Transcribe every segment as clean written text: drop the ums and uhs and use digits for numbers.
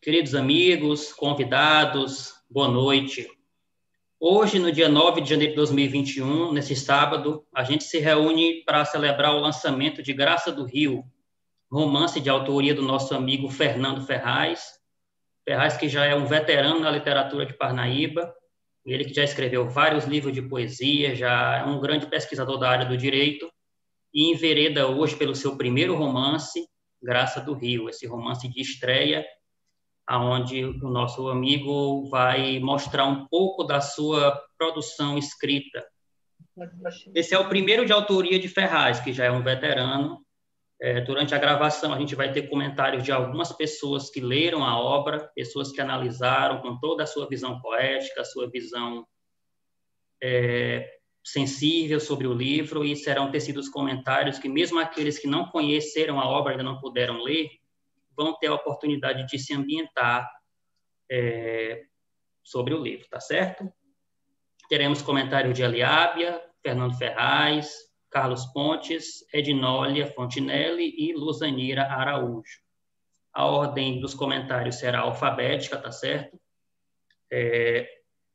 Queridos amigos, convidados, boa noite. Hoje, no dia 9 de janeiro de 2021, nesse sábado, a gente se reúne para celebrar o lançamento de Graça do Rio, romance de autoria do nosso amigo Fernando Ferraz. Ferraz, que já é um veterano na literatura de Parnaíba, ele que já escreveu vários livros de poesia, já é um grande pesquisador da área do direito, e envereda hoje pelo seu primeiro romance, Graça do Rio, esse romance de estreia, aonde o nosso amigo vai mostrar um pouco da sua produção escrita. Esse é o primeiro de autoria de Ferraz, que já é um veterano. Durante a gravação, a gente vai ter comentários de algumas pessoas que leram a obra, pessoas que analisaram com toda a sua visão poética, a sua visão sensível sobre o livro, e serão tecidos comentários que mesmo aqueles que não conheceram a obra, ainda não puderam ler, vão ter a oportunidade de se ambientar sobre o livro, tá certo? Teremos comentários de Eliábia, Fernando Ferraz, Carlos Pontes, Ednólia Fontinelli e Luzanira Araújo. A ordem dos comentários será alfabética, tá certo?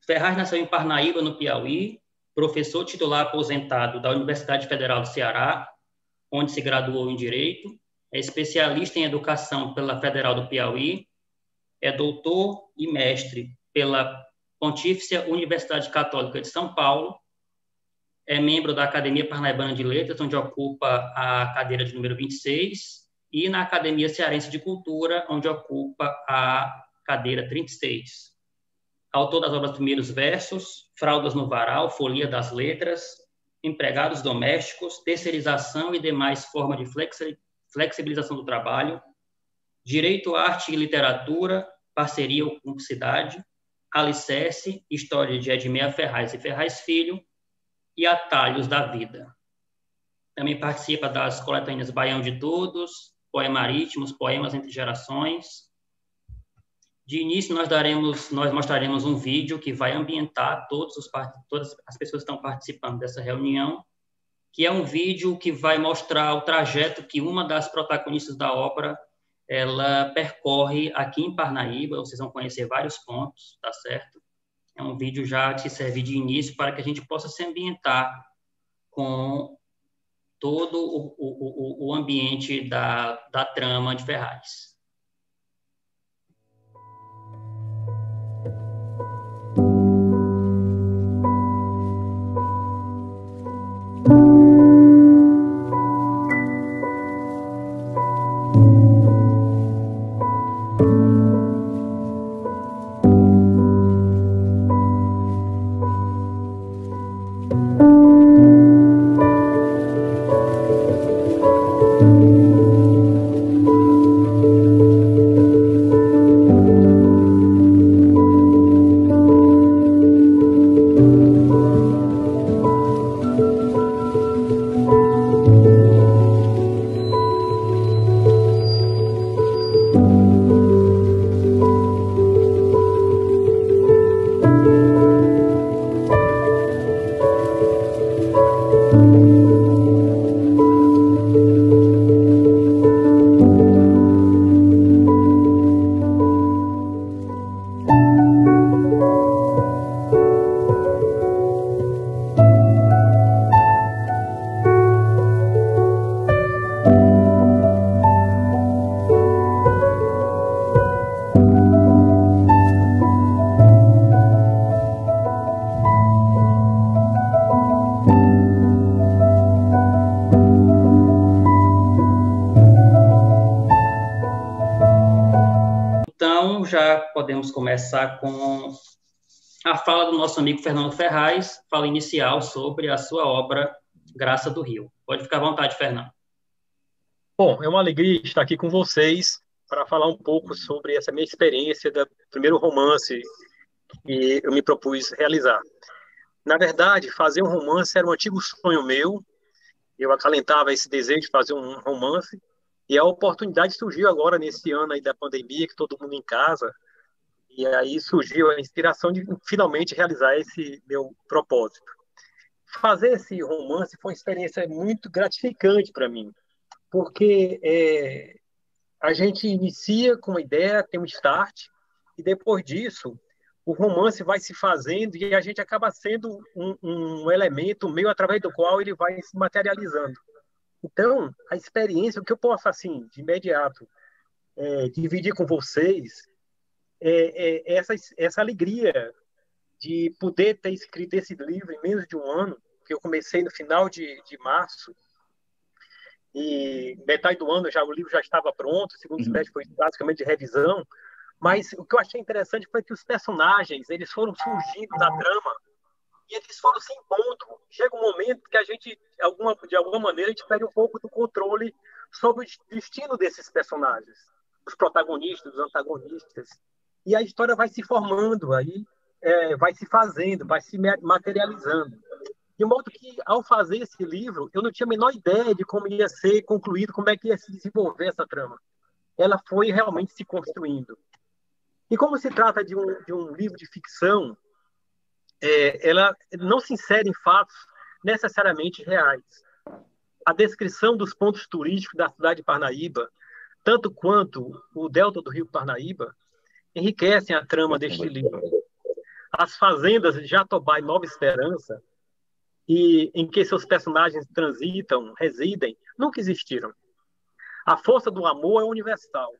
Ferraz nasceu em Parnaíba, no Piauí, professor titular aposentado da Universidade Federal do Ceará, onde se graduou em Direito, é especialista em Educação pela Federal do Piauí, é doutor e mestre pela Pontifícia Universidade Católica de São Paulo, é membro da Academia Parnaibana de Letras, onde ocupa a cadeira de número 26, e na Academia Cearense de Cultura, onde ocupa a cadeira 36. Autor das obras Primeiros Versos, Fraldas no Varal, Folia das Letras, Empregados Domésticos, Terceirização e demais formas de flexibilização do trabalho, Direito, Arte e Literatura, Parceria ou Cumplicidade, Alicerce, História de Edmeia Ferraz e Ferraz Filho, e Atalhos da Vida. Também participa das coletâneas Baião de Todos, Poemarítimos, Poemas entre Gerações. De início, nós mostraremos um vídeo que vai ambientar todas as pessoas que estão participando dessa reunião, que é um vídeo que vai mostrar o trajeto que uma das protagonistas da obra ela percorre aqui em Parnaíba. Vocês vão conhecer vários pontos, tá certo? É um vídeo já que serve de início para que a gente possa se ambientar com todo o ambiente da trama de Ferraz. Então, já podemos começar com a fala do nosso amigo Fernando Ferraz, fala inicial sobre a sua obra Graça do Rio. Pode ficar à vontade, Fernando. Bom, é uma alegria estar aqui com vocês para falar um pouco sobre essa minha experiência do primeiro romance que eu me propus realizar. Na verdade, fazer um romance era um antigo sonho meu. Eu acalentava esse desejo de fazer um romance e a oportunidade surgiu agora nesse ano aí da pandemia, que todo mundo em casa, e aí surgiu a inspiração de finalmente realizar esse meu propósito. Fazer esse romance foi uma experiência muito gratificante para mim, porque a gente inicia com uma ideia, tem um start, e depois disso, o romance vai se fazendo e a gente acaba sendo um elemento, um meio através do qual ele vai se materializando. Então, a experiência, o que eu posso, assim, de imediato, dividir com vocês essa alegria de poder ter escrito esse livro em menos de um ano, que eu comecei no final de março, e metade do ano o livro já estava pronto, o segundo semestre foi basicamente de revisão, mas o que eu achei interessante foi que os personagens, eles foram surgindo da trama e eles foram se impondo. Chega um momento que a gente, de alguma maneira, a gente perde um pouco do controle sobre o destino desses personagens, dos protagonistas, dos antagonistas. E a história vai se formando, aí vai se fazendo, vai se materializando. De modo que, ao fazer esse livro, eu não tinha a menor ideia de como ia ser concluído, como é que ia se desenvolver essa trama. Ela foi realmente se construindo. E como se trata de um livro de ficção, ela não se insere em fatos necessariamente reais. A descrição dos pontos turísticos da cidade de Parnaíba, tanto quanto o delta do rio Parnaíba, enriquecem a trama deste livro. As fazendas de Jatobá e Nova Esperança, em que seus personagens transitam, residem, nunca existiram. A força do amor é universal.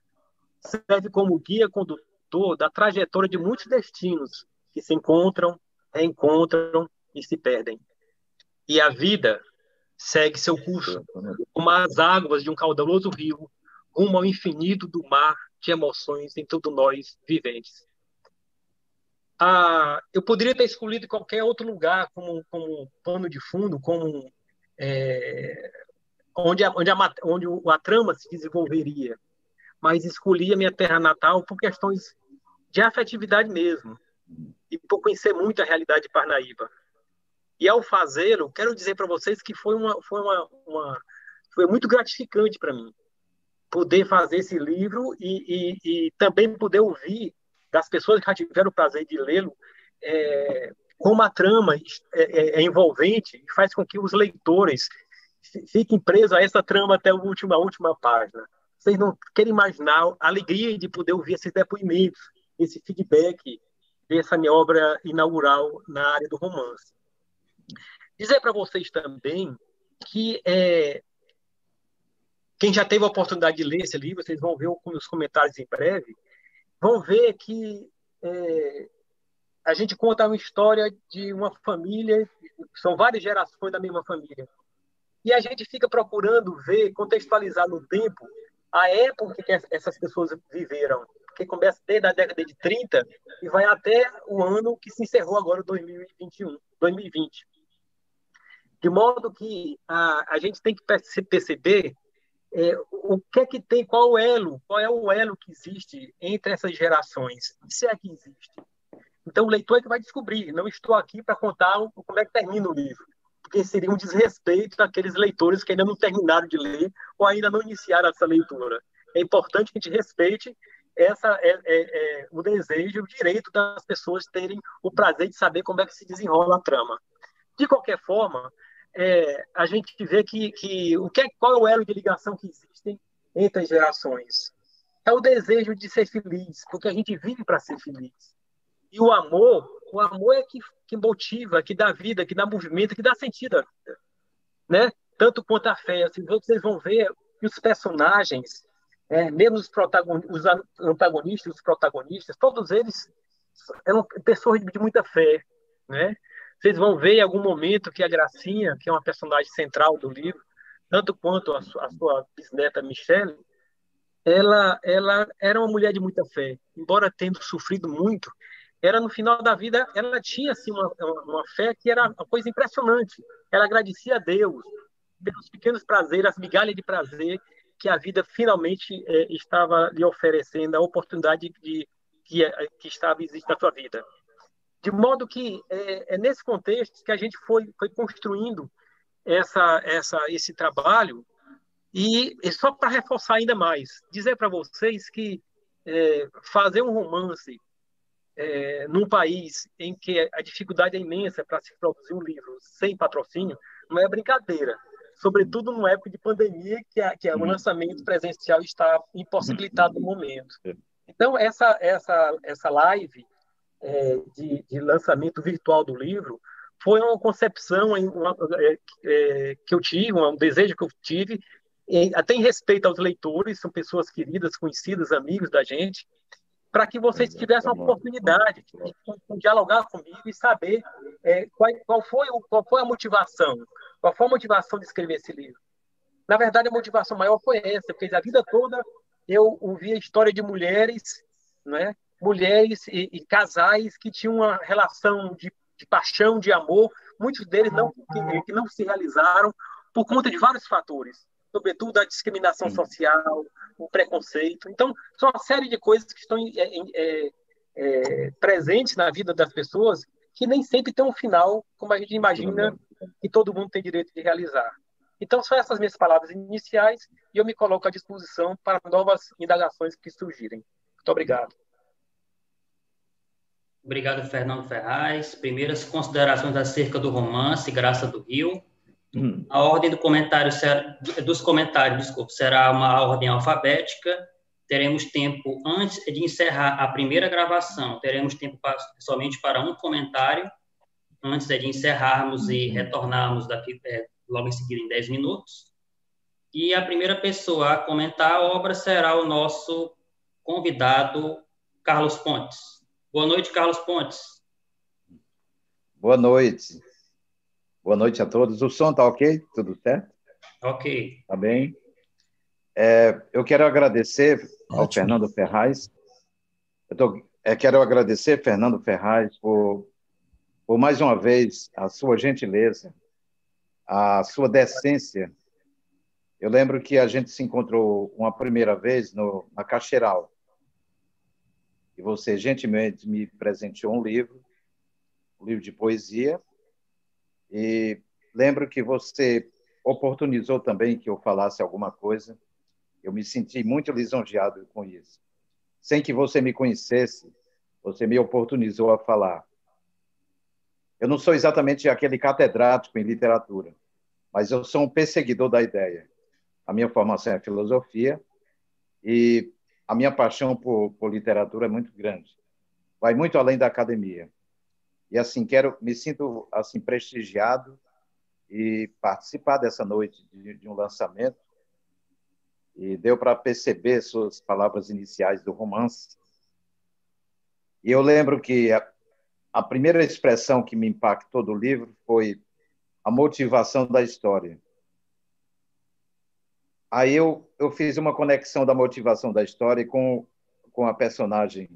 Serve como guia condutor da trajetória de muitos destinos que se encontram, reencontram e se perdem. E a vida segue seu curso, como as águas de um caudaloso rio, rumo ao infinito do mar de emoções em todos nós viventes. Eu poderia ter escolhido qualquer outro lugar como pano de fundo, como onde a trama se desenvolveria, mas escolhi a minha terra natal por questões de afetividade mesmo, e por conhecer muito a realidade de Parnaíba. E ao fazê-lo, quero dizer para vocês que foi muito gratificante para mim poder fazer esse livro e também poder ouvir das pessoas que já tiveram o prazer de lê-lo como a trama é envolvente e faz com que os leitores fiquem presos a essa trama até a última página. Vocês não querem imaginar a alegria de poder ouvir esses depoimentos, esse feedback dessa minha obra inaugural na área do romance. Dizer para vocês também que quem já teve a oportunidade de ler esse livro, vocês vão ver nos comentários em breve, vão ver que a gente conta uma história de uma família, são várias gerações da mesma família. E a gente fica procurando ver, contextualizar no tempo, a época que essas pessoas viveram, que começa desde a década de 30 e vai até o ano que se encerrou agora, 2020. De modo que a gente tem que perceber o que é que tem, qual é o elo que existe entre essas gerações, se é que existe. Então o leitor é que vai descobrir, não estou aqui para contar como é que termina o livro, porque seria um desrespeito àqueles leitores que ainda não terminaram de ler ou ainda não iniciaram essa leitura. É importante que a gente respeite o desejo, o direito das pessoas terem o prazer de saber como é que se desenrola a trama. De qualquer forma, a gente vê qual é o elo de ligação que existe entre as gerações. É o desejo de ser feliz, porque a gente vive para ser feliz. E o amor é que motiva, que dá vida, que dá movimento, que dá sentido à vida, né? Tanto quanto a fé. Assim, vocês vão ver que os personagens, mesmo os antagonistas, os protagonistas, todos eles eram pessoas de muita fé, né? Vocês vão ver em algum momento que a Gracinha, que é uma personagem central do livro, tanto quanto a sua bisneta Michelle, ela era uma mulher de muita fé. Embora tendo sofrido muito, no final da vida, ela tinha assim, uma fé que era uma coisa impressionante. Ela agradecia a Deus pelos pequenos prazeres, as migalhas de prazer que a vida finalmente estava lhe oferecendo, a oportunidade que estava existe na sua vida. De modo que é nesse contexto que a gente foi construindo esse trabalho e só para reforçar ainda mais, dizer para vocês que fazer um romance num país em que a dificuldade é imensa para se produzir um livro sem patrocínio não é brincadeira. sobretudo numa época de pandemia, que o lançamento presencial está impossibilitado no momento. Então, essa live de lançamento virtual do livro foi uma concepção que eu tive, um desejo que eu tive, até em respeito aos leitores, são pessoas queridas, conhecidas, amigos da gente, para que vocês tivessem a oportunidade de dialogar comigo e saber qual foi a motivação, qual foi a motivação de escrever esse livro. Na verdade, a motivação maior foi essa, porque a vida toda eu ouvi a história de mulheres, né? Mulheres e casais que tinham uma relação de paixão, de amor, muitos deles que não se realizaram por conta de vários fatores, sobretudo a discriminação social, o preconceito. Então, são uma série de coisas que estão presentes na vida das pessoas que nem sempre tem um final como a gente imagina que todo mundo tem direito de realizar. Então, são essas minhas palavras iniciais e eu me coloco à disposição para novas indagações que surgirem. Muito obrigado. Obrigado, Fernando Ferraz. Primeiras considerações acerca do romance Graça do Rio. A ordem dos comentários será uma ordem alfabética. Teremos tempo, antes de encerrar a primeira gravação, teremos tempo somente para um comentário, antes de encerrarmos e retornarmos daqui logo em seguida, em 10 minutos. E a primeira pessoa a comentar a obra será o nosso convidado, Carlos Pontes. Boa noite, Carlos Pontes. Boa noite. Boa noite a todos. O som está ok? Tudo certo? Ok. Está bem. Eu quero agradecer ao Fernando Ferraz. Quero agradecer, Fernando Ferraz, por mais uma vez a sua gentileza, a sua decência. Eu lembro que a gente se encontrou uma primeira vez na Cacheral. E você gentilmente me presenteou um livro de poesia. E lembro que você oportunizou também que eu falasse alguma coisa. Eu me senti muito lisonjeado com isso. Sem que você me conhecesse, você me oportunizou a falar. Eu não sou exatamente aquele catedrático em literatura, mas eu sou um perseguidor da ideia. A minha formação é filosofia e a minha paixão por literatura é muito grande. Vai muito além da academia. E assim me sinto assim prestigiado e participar dessa noite de um lançamento. E deu para perceber suas palavras iniciais do romance. E eu lembro que a primeira expressão que me impactou do livro foi a motivação da história. Aí eu fiz uma conexão da motivação da história com a personagem,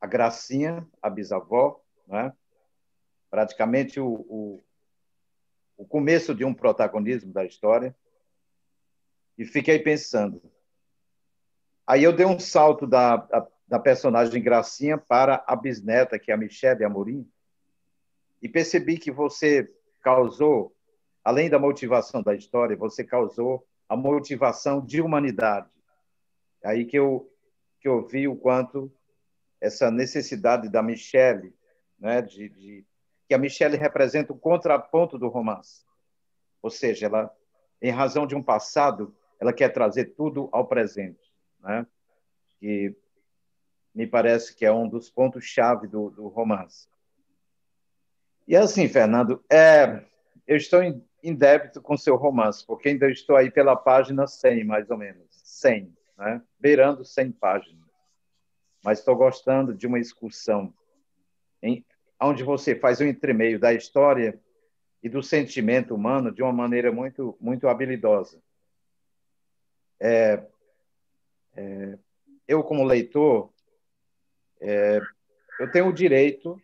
a Gracinha, a bisavó, né? Praticamente o começo de um protagonismo da história. E fiquei pensando. Aí eu dei um salto da personagem Gracinha para a bisneta, que é a Michelle Amorim, e percebi que você causou, além da motivação da história, você causou a motivação de humanidade. Aí que eu vi o quanto essa necessidade da Michelle, né, que a Michelle representa o contraponto do romance. Ou seja, ela, em razão de um passado, ela quer trazer tudo ao presente, né? Que me parece que é um dos pontos-chave do romance. E assim, Fernando, eu estou em débito com seu romance, porque ainda estou aí pela página 100, mais ou menos. 100, né? Beirando 100 páginas. Mas estou gostando de uma excursão onde você faz um entremeio da história e do sentimento humano de uma maneira muito, muito habilidosa. Eu, como leitor, eu tenho o direito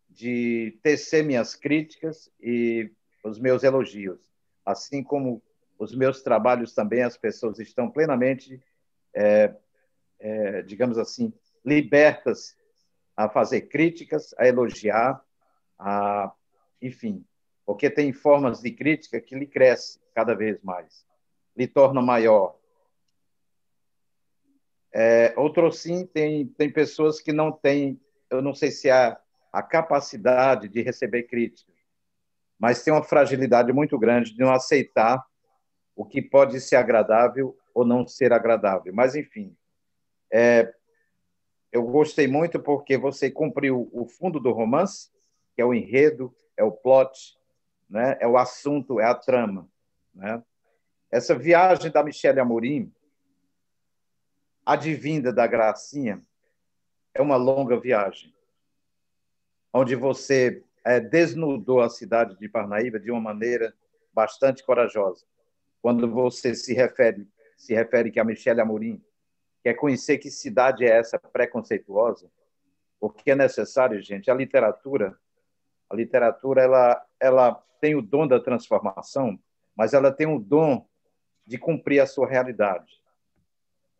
de tecer minhas críticas e os meus elogios, assim como os meus trabalhos também, as pessoas estão plenamente, digamos assim, libertas a fazer críticas, a elogiar, enfim, porque tem formas de crítica que lhe cresce cada vez mais, lhe torna maior. Outro sim, tem pessoas que não têm, eu não sei se há a capacidade de receber crítica. mas tem uma fragilidade muito grande de não aceitar o que pode ser agradável ou não ser agradável. Mas, enfim, eu gostei muito porque você cumpriu o fundo do romance, que é o enredo, é o plot, né? É o assunto, é a trama, né? Essa viagem da Michelle Amorim, advinda da Gracinha, é uma longa viagem, onde você desnudou a cidade de Parnaíba de uma maneira bastante corajosa. Quando você se refere que a Michelle Amorim quer conhecer que cidade é essa preconceituosa, o que é necessário, gente, a literatura ela tem o dom da transformação, mas ela tem o dom de cumprir a sua realidade.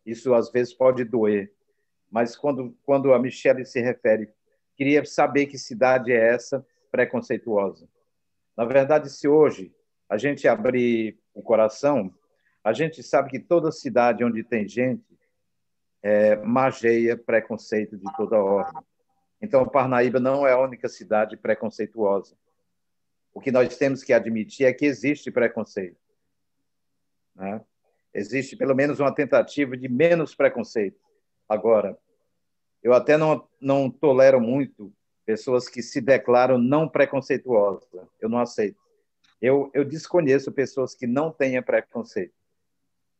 Isso às vezes pode doer, mas quando a Michelle se refere, queria saber que cidade é essa preconceituosa. Na verdade, se hoje a gente abrir o coração, a gente sabe que toda cidade onde tem gente mageia preconceito de toda ordem. Então, Parnaíba não é a única cidade preconceituosa. O que nós temos que admitir é que existe preconceito, né? Existe pelo menos uma tentativa de menos preconceito. Agora, eu até não tolero muito pessoas que se declaram não preconceituosas. Eu não aceito. Eu desconheço pessoas que não tenham preconceito.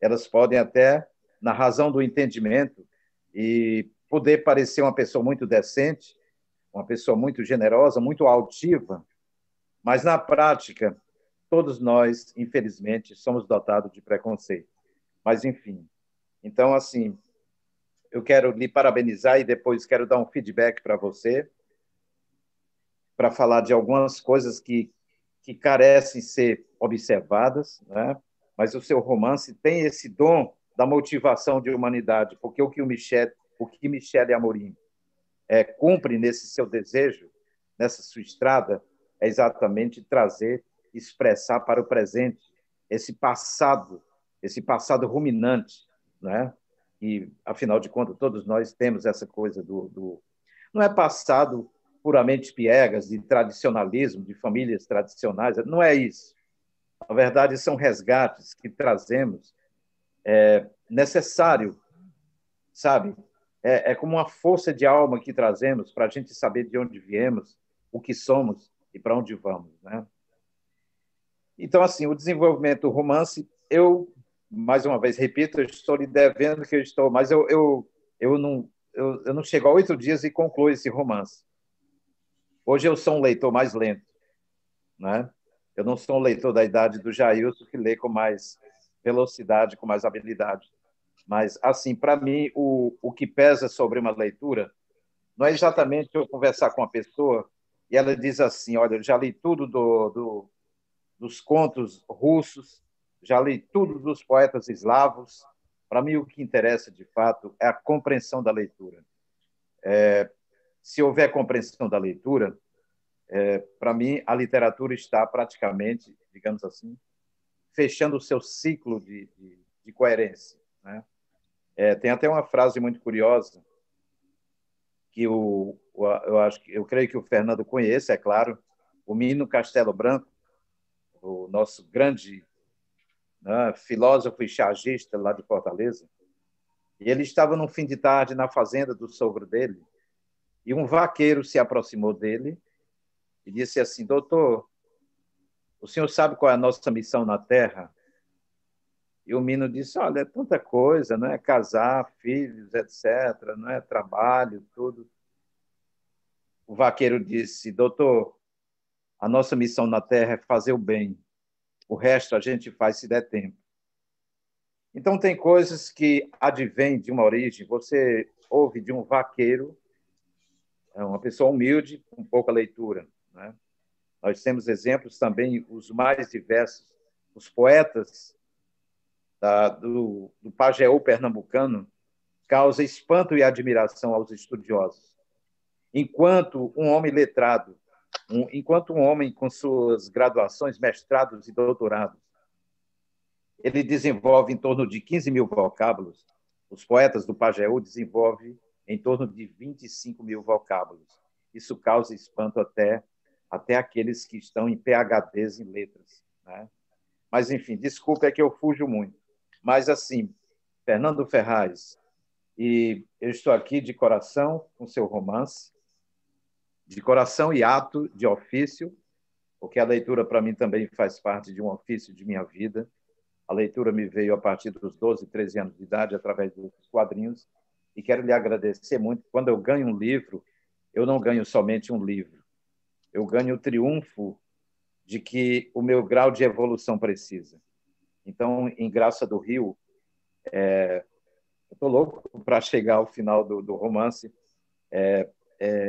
Elas podem até, na razão do entendimento, e poder parecer uma pessoa muito decente, uma pessoa muito generosa, muito altiva, mas na prática, todos nós, infelizmente, somos dotados de preconceito. Mas, enfim. Então, assim, eu quero lhe parabenizar e depois quero dar um feedback para você, para falar de algumas coisas que carecem ser observadas, né? Mas o seu romance tem esse dom da motivação de humanidade, porque o que Michelle Amorim cumpre nesse seu desejo, nessa sua estrada, é exatamente trazer, expressar para o presente esse passado ruminante, né? E, afinal de contas, todos nós temos essa coisa não é passado puramente piegas, de tradicionalismo, de famílias tradicionais, não é isso. Na verdade, são resgates que trazemos, necessário, sabe? É como uma força de alma que trazemos para a gente saber de onde viemos, o que somos e para onde vamos, né? Então, assim, o desenvolvimento do romance, mais uma vez, repito, eu estou lhe devendo que eu estou, mas eu não chego a 8 dias e concluo esse romance. Hoje eu sou um leitor mais lento, né? Eu não sou um leitor da idade do Jailson, que lê com mais velocidade, com mais habilidade. Mas, assim, para mim, o que pesa sobre uma leitura não é exatamente eu conversar com uma pessoa e ela diz assim, olha, eu já li tudo dos contos russos, já li tudo dos poetas eslavos. Para mim, o que interessa, de fato, é a compreensão da leitura. Se houver compreensão da leitura, para mim, a literatura está praticamente, digamos assim, fechando o seu ciclo de coerência, né? Tem até uma frase muito curiosa que eu creio que o Fernando conhece, é claro, o Mino Castelo Branco, o nosso grande, né, filósofo e chargista lá de Fortaleza, e ele estava num fim de tarde na fazenda do sogro dele, e um vaqueiro se aproximou dele e disse assim, doutor, o senhor sabe qual é a nossa missão na Terra? E o Mino disse, olha, é tanta coisa, não é casar, filhos, etc., não é trabalho, tudo. O vaqueiro disse, doutor, a nossa missão na Terra é fazer o bem, o resto a gente faz se der tempo. Então, tem coisas que advêm de uma origem, você ouve de um vaqueiro, uma pessoa humilde, com pouca leitura, né? Nós temos exemplos também, os mais diversos, os poetas do Pajeú pernambucano causa espanto e admiração aos estudiosos. Enquanto um homem letrado, enquanto um homem com suas graduações, mestrados e doutorados, ele desenvolve em torno de 15 mil vocábulos, os poetas do Pajeú desenvolvem em torno de 25 mil vocábulos. Isso causa espanto até até aqueles que estão em PhDs em letras, né? Mas, enfim, desculpa, é que eu fujo muito. Mas, assim, Fernando Ferraz, e eu estou aqui de coração com seu romance, de coração e ato de ofício, porque a leitura, para mim, também faz parte de um ofício de minha vida. A leitura me veio a partir dos 12, 13 anos de idade, através dos quadrinhos, e quero lhe agradecer muito. Quando eu ganho um livro, eu não ganho somente um livro, eu ganho o triunfo de que o meu grau de evolução precisa. Então, em Graça do Rio, eu estou louco para chegar ao final do romance.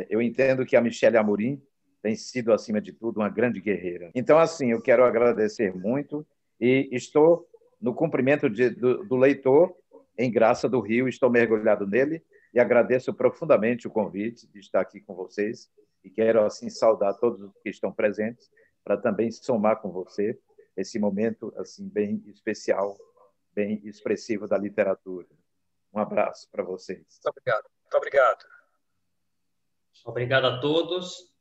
Eu entendo que a Michelle Amorim tem sido, acima de tudo, uma grande guerreira. Então, assim, eu quero agradecer muito e estou no cumprimento do leitor em Graça do Rio, estou mergulhado nele e agradeço profundamente o convite de estar aqui com vocês e quero, assim, saudar todos os que estão presentes para também somar com você esse momento, assim, bem especial, bem expressivo da literatura. Um abraço para vocês. Muito obrigado. Muito obrigado. Obrigado a todos.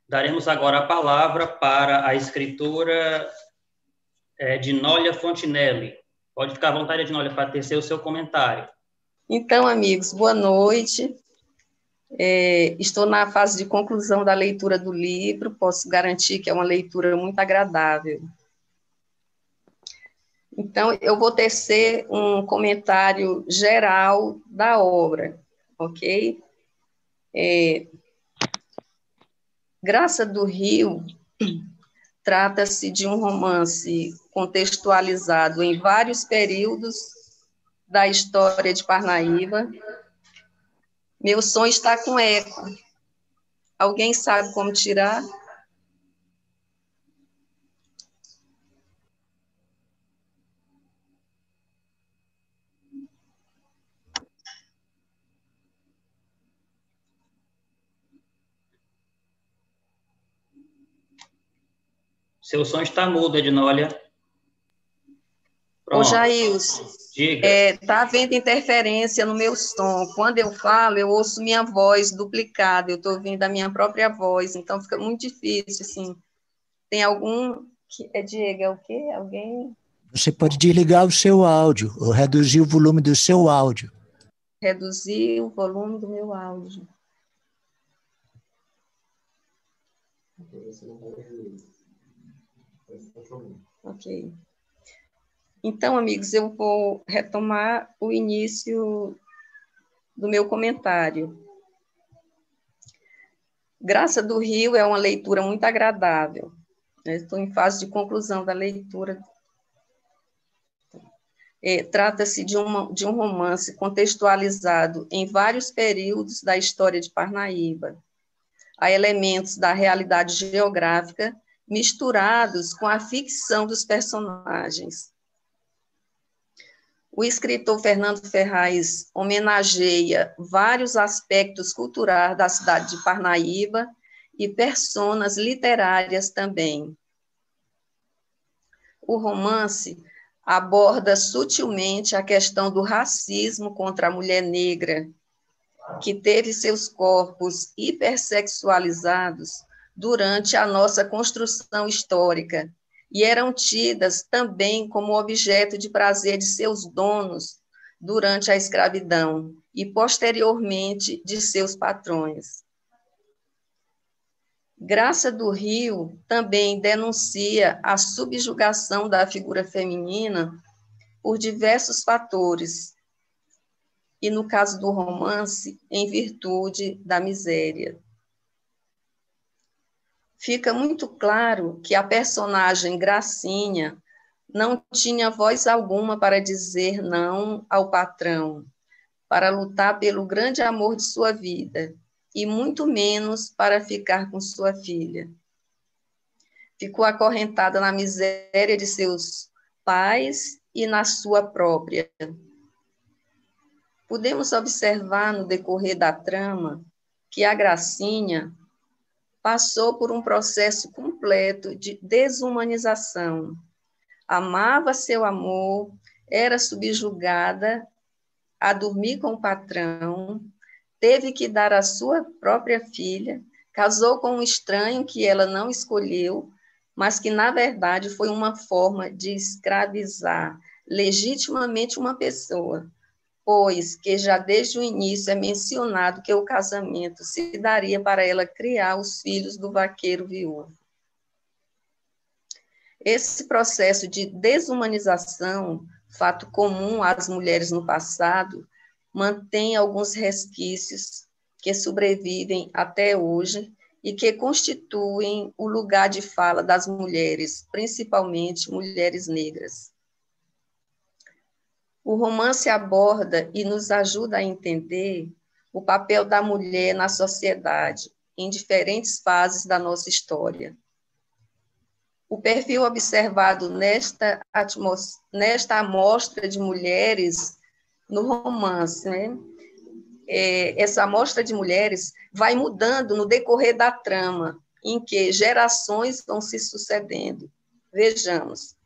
Daremos agora a palavra para a escritora Dinólia Fontinelli. Pode ficar à vontade, Dinólia, para tecer o seu comentário. Então, amigos, boa noite. Estou na fase de conclusão da leitura do livro, posso garantir que é uma leitura muito agradável. Então, eu vou tecer um comentário geral da obra, ok? Graça do Rio trata-se de um romance contextualizado em vários períodos da história de Parnaíba. Meu som está com eco. Alguém sabe como tirar? Seu som está mudo, Ednólia. Ô, Jailson, diga. Tá havendo interferência no meu som. Quando eu falo, eu ouço minha voz duplicada, eu estou ouvindo a minha própria voz, então fica muito difícil, assim. Tem algum... Diego, é o quê? Alguém... Você pode desligar o seu áudio ou reduzir o volume do seu áudio. Reduzir o volume do meu áudio. Ok. Então, amigos, eu vou retomar o início do meu comentário. Graça do Rio é uma leitura muito agradável. Estou em fase de conclusão da leitura. Trata-se de um romance contextualizado em vários períodos da história de Parnaíba. Há elementos da realidade geográfica misturados com a ficção dos personagens. O escritor Fernando Ferraz homenageia vários aspectos culturais da cidade de Parnaíba e personas literárias também. O romance aborda sutilmente a questão do racismo contra a mulher negra, que teve seus corpos hipersexualizados durante a nossa construção histórica, e eram tidas também como objeto de prazer de seus donos durante a escravidão e, posteriormente, de seus patrões. Graça do Rio também denuncia a subjugação da figura feminina por diversos fatores, e, no caso do romance, em virtude da miséria. Fica muito claro que a personagem Gracinha não tinha voz alguma para dizer não ao patrão, para lutar pelo grande amor de sua vida, e muito menos para ficar com sua filha. Ficou acorrentada na miséria de seus pais e na sua própria. Podemos observar no decorrer da trama que a Gracinha passou por um processo completo de desumanização. Amava seu amor, era subjugada a dormir com o patrão, teve que dar a sua própria filha, Casou com um estranho que ela não escolheu, mas que, na verdade, foi uma forma de escravizar legitimamente uma pessoa, pois que já desde o início é mencionado que o casamento se daria para ela criar os filhos do vaqueiro viúvo. Esse processo de desumanização, fato comum às mulheres no passado, mantém alguns resquícios que sobrevivem até hoje e que constituem o lugar de fala das mulheres, principalmente mulheres negras. O romance aborda e nos ajuda a entender o papel da mulher na sociedade, em diferentes fases da nossa história. O perfil observado nesta amostra de mulheres no romance, né? Essa amostra de mulheres vai mudando no decorrer da trama, em que gerações vão se sucedendo. Vejamos.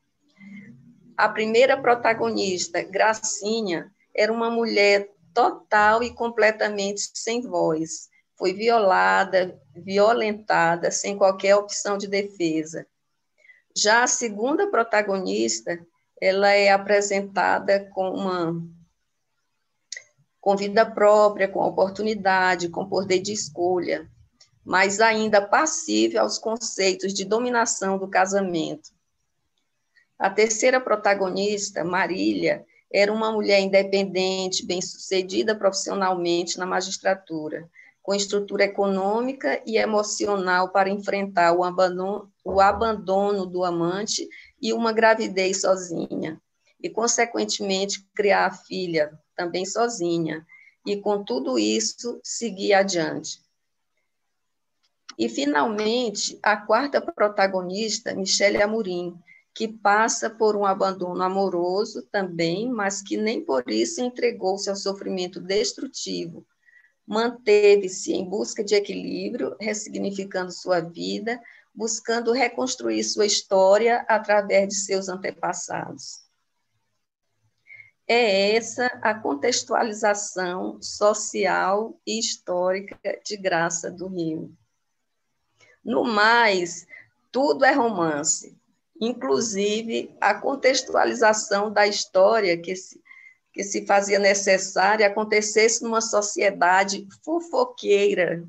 A primeira protagonista, Gracinha, era uma mulher total e completamente sem voz. Foi violada, violentada, sem qualquer opção de defesa. Já a segunda protagonista, ela é apresentada com vida própria, com oportunidade, com poder de escolha, mas ainda passível aos conceitos de dominação do casamento. A terceira protagonista, Marília, era uma mulher independente, bem-sucedida profissionalmente na magistratura, com estrutura econômica e emocional para enfrentar o abandono do amante e uma gravidez sozinha, e, consequentemente, criar a filha também sozinha, e, com tudo isso, seguir adiante. E, finalmente, a quarta protagonista, Michele Amorim, que passa por um abandono amoroso também, mas que nem por isso entregou-se ao sofrimento destrutivo. Manteve-se em busca de equilíbrio, ressignificando sua vida, buscando reconstruir sua história através de seus antepassados. É essa a contextualização social e histórica de Graça do Rio. No mais, tudo é romance, inclusive a contextualização da história que se fazia necessária acontecesse numa sociedade fofoqueira,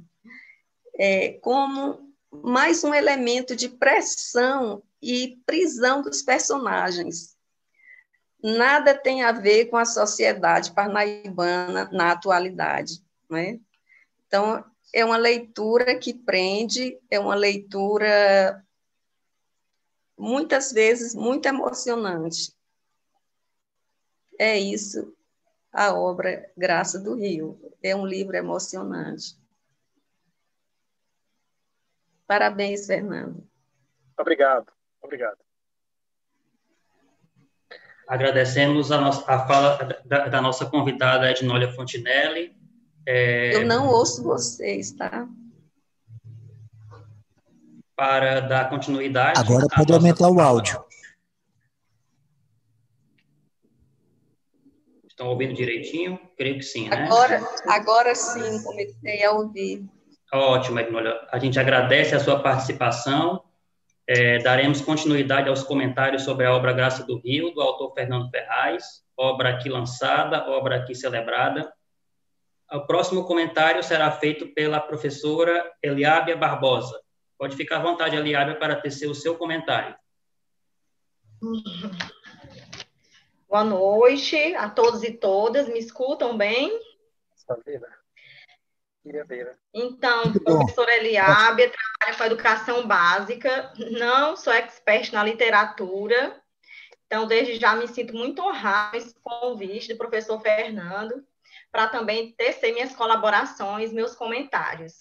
como mais um elemento de pressão e prisão dos personagens. Nada tem a ver com a sociedade parnaibana na atualidade, né? Então, é uma leitura que prende, é uma leitura, muitas vezes, muito emocionante. É isso, a obra Graça do Rio. É um livro emocionante. Parabéns, Fernando. Obrigado, obrigado. Agradecemos a fala da nossa convidada Ednólia Fontinelli. Eu não ouço vocês, tá? Para dar continuidade... Agora pode aumentar o áudio. Estão ouvindo direitinho? Creio que sim, né? Agora sim, comecei a ouvir. Ótimo, Ednólia. A gente agradece a sua participação. Daremos continuidade aos comentários sobre a obra Graça do Rio, do autor Fernando Ferraz, obra aqui lançada, obra aqui celebrada. O próximo comentário será feito pela professora Eliábia Barbosa. Pode ficar à vontade, Eliábia, para tecer o seu comentário. Boa noite a todos e todas. Me escutam bem? Então, professora Eliábia, trabalho com educação básica, não sou expert na literatura, então, desde já me sinto muito honrada com esse convite do professor Fernando, para também tecer minhas colaborações, meus comentários.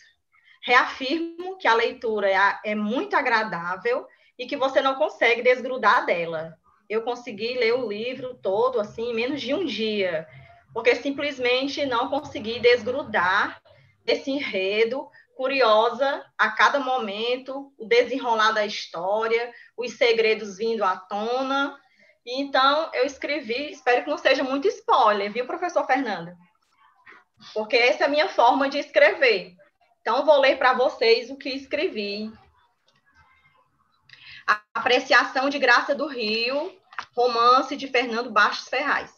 Reafirmo que a leitura é muito agradável e que você não consegue desgrudar dela. Eu consegui ler o livro todo, assim, em menos de um dia, porque simplesmente não consegui desgrudar desse enredo, curiosa a cada momento, o desenrolar da história, os segredos vindo à tona. E então, eu escrevi, espero que não seja muito spoiler, viu, professor Fernando? Porque essa é a minha forma de escrever. Então, vou ler para vocês o que escrevi. A Apreciação de Graça do Rio, romance de Fernando Bastos Ferraz.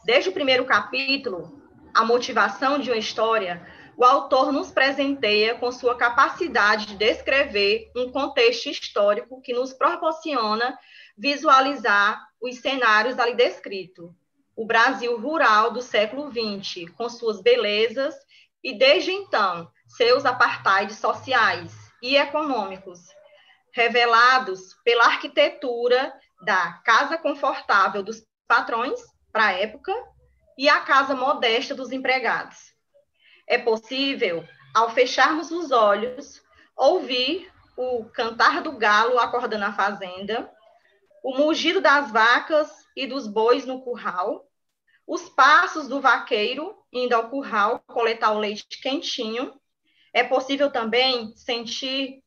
Desde o primeiro capítulo, A Motivação de uma História, o autor nos presenteia com sua capacidade de descrever um contexto histórico que nos proporciona visualizar os cenários ali descritos. O Brasil rural do século XX, com suas belezas, e desde então, seus apartheids sociais e econômicos, revelados pela arquitetura da casa confortável dos patrões, para a época, e a casa modesta dos empregados. É possível, ao fecharmos os olhos, ouvir o cantar do galo acordando a fazenda, o mugido das vacas e dos bois no curral, os passos do vaqueiro indo ao curral coletar o leite quentinho. É possível também sentir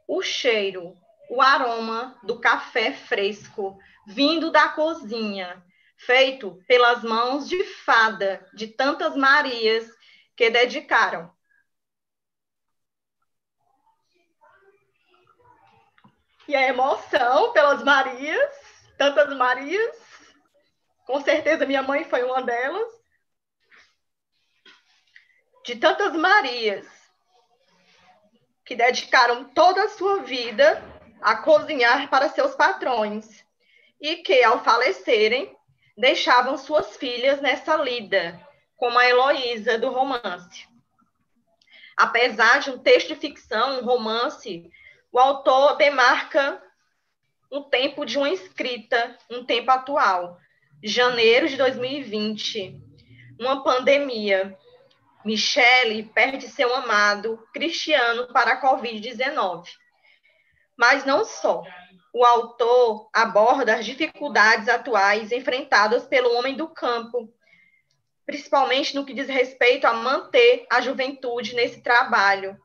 o cheiro, o aroma do café fresco vindo da cozinha, feito pelas mãos de fada de tantas Marias que dedicaram. E a emoção pelas Marias, tantas Marias, com certeza minha mãe foi uma delas, de tantas Marias que dedicaram toda a sua vida a cozinhar para seus patrões e que, ao falecerem, deixavam suas filhas nessa lida, como a Heloísa do romance. Apesar de um texto de ficção, um romance, o autor demarca o tempo de uma escrita, um tempo atual, janeiro de 2020, uma pandemia. Michele perde seu amado Cristiano para a Covid-19. Mas não só. O autor aborda as dificuldades atuais enfrentadas pelo homem do campo, principalmente no que diz respeito a manter a juventude nesse trabalho,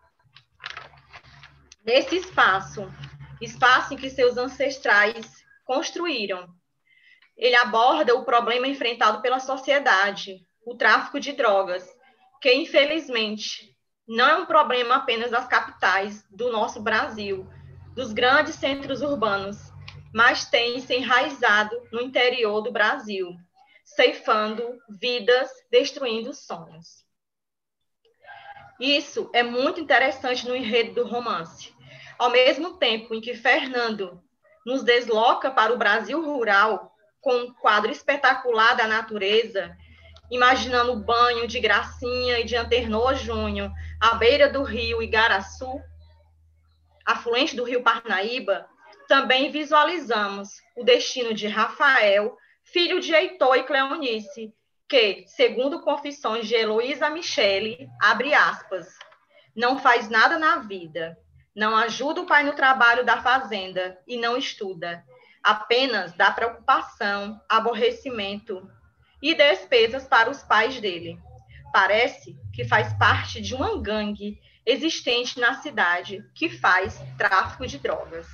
nesse espaço em que seus ancestrais construíram. Ele aborda o problema enfrentado pela sociedade, o tráfico de drogas, que, infelizmente, não é um problema apenas das capitais do nosso Brasil, dos grandes centros urbanos, mas tem se enraizado no interior do Brasil, ceifando vidas, destruindo sonhos. Isso é muito interessante no enredo do romance. Ao mesmo tempo em que Fernando nos desloca para o Brasil rural, com um quadro espetacular da natureza, imaginando o banho de Gracinha e de Antenor Júnior à beira do rio Igaraçu, afluente do rio Parnaíba, também visualizamos o destino de Rafael, filho de Heitor e Cleonice, que, segundo confissões de Heloísa Michele, abre aspas, não faz nada na vida, não ajuda o pai no trabalho da fazenda e não estuda, apenas dá preocupação, aborrecimento e despesas para os pais dele. Parece que faz parte de uma gangue existente na cidade que faz tráfico de drogas.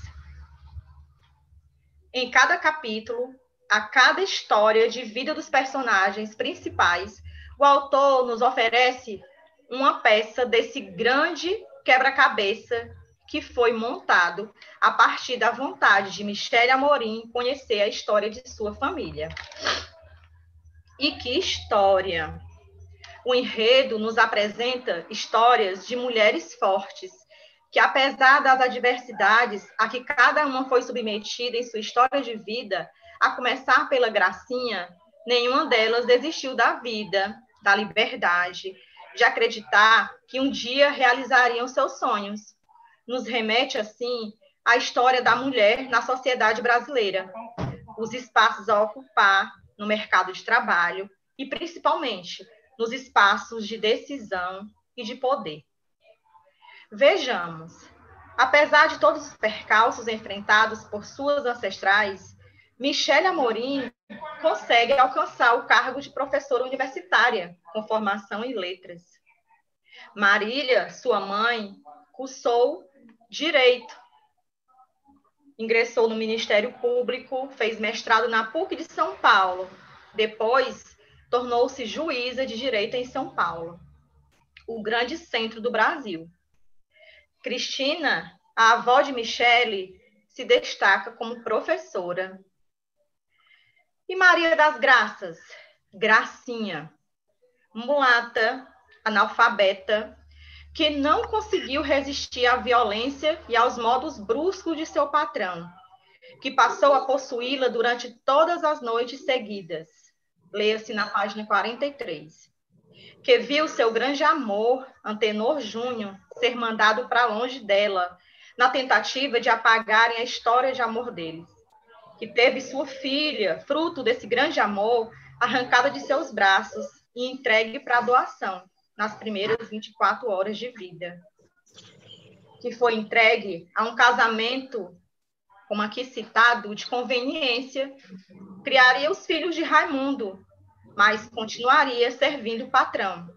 Em cada capítulo, a cada história de vida dos personagens principais, o autor nos oferece uma peça desse grande quebra-cabeça que foi montado a partir da vontade de Michele Amorim conhecer a história de sua família. E que história! O enredo nos apresenta histórias de mulheres fortes, que apesar das adversidades a que cada uma foi submetida em sua história de vida, a começar pela Gracinha, nenhuma delas desistiu da vida, da liberdade, de acreditar que um dia realizariam seus sonhos. Nos remete, assim, à história da mulher na sociedade brasileira, os espaços a ocupar no mercado de trabalho e, principalmente, nos espaços de decisão e de poder. Vejamos, apesar de todos os percalços enfrentados por suas ancestrais, Michele Amorim consegue alcançar o cargo de professora universitária, com formação em letras. Marília, sua mãe, cursou Direito. Ingressou no Ministério Público, fez mestrado na PUC de São Paulo. Depois, tornou-se juíza de direito em São Paulo. o grande centro do Brasil. Cristina, a avó de Michele, se destaca como professora. E Maria das Graças, Gracinha, mulata, analfabeta, que não conseguiu resistir à violência e aos modos bruscos de seu patrão, que passou a possuí-la durante todas as noites seguidas. Leia-se na página 43. Que viu seu grande amor, Antenor Júnior, ser mandado para longe dela, na tentativa de apagarem a história de amor deles. Que teve sua filha, fruto desse grande amor, arrancada de seus braços e entregue para doação, nas primeiras 24 horas de vida. Que foi entregue a um casamento, como aqui citado, de conveniência, criaria os filhos de Raimundo, mas continuaria servindo o patrão.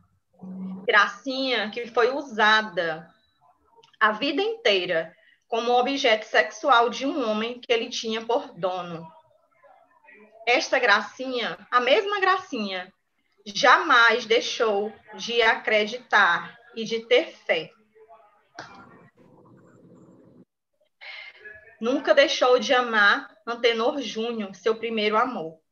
Gracinha, que foi usada a vida inteira como objeto sexual de um homem que ele tinha por dono. Esta Gracinha, a mesma Gracinha, jamais deixou de acreditar e de ter fé. Nunca deixou de amar Antenor Júnior, seu primeiro amor.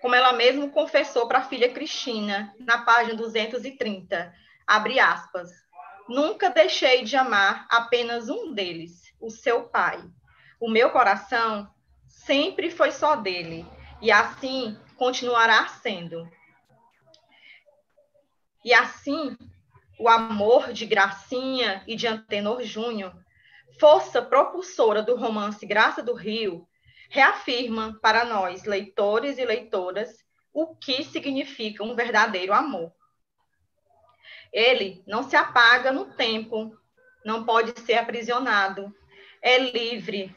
Como ela mesma confessou para a filha Cristina, na página 230, abre aspas, nunca deixei de amar apenas um deles, o seu pai. O meu coração sempre foi só dele, e assim continuará sendo. E assim, o amor de Gracinha e de Antenor Júnior, força propulsora do romance Graça do Rio, reafirma para nós, leitores e leitoras, o que significa um verdadeiro amor. Ele não se apaga no tempo, não pode ser aprisionado, é livre.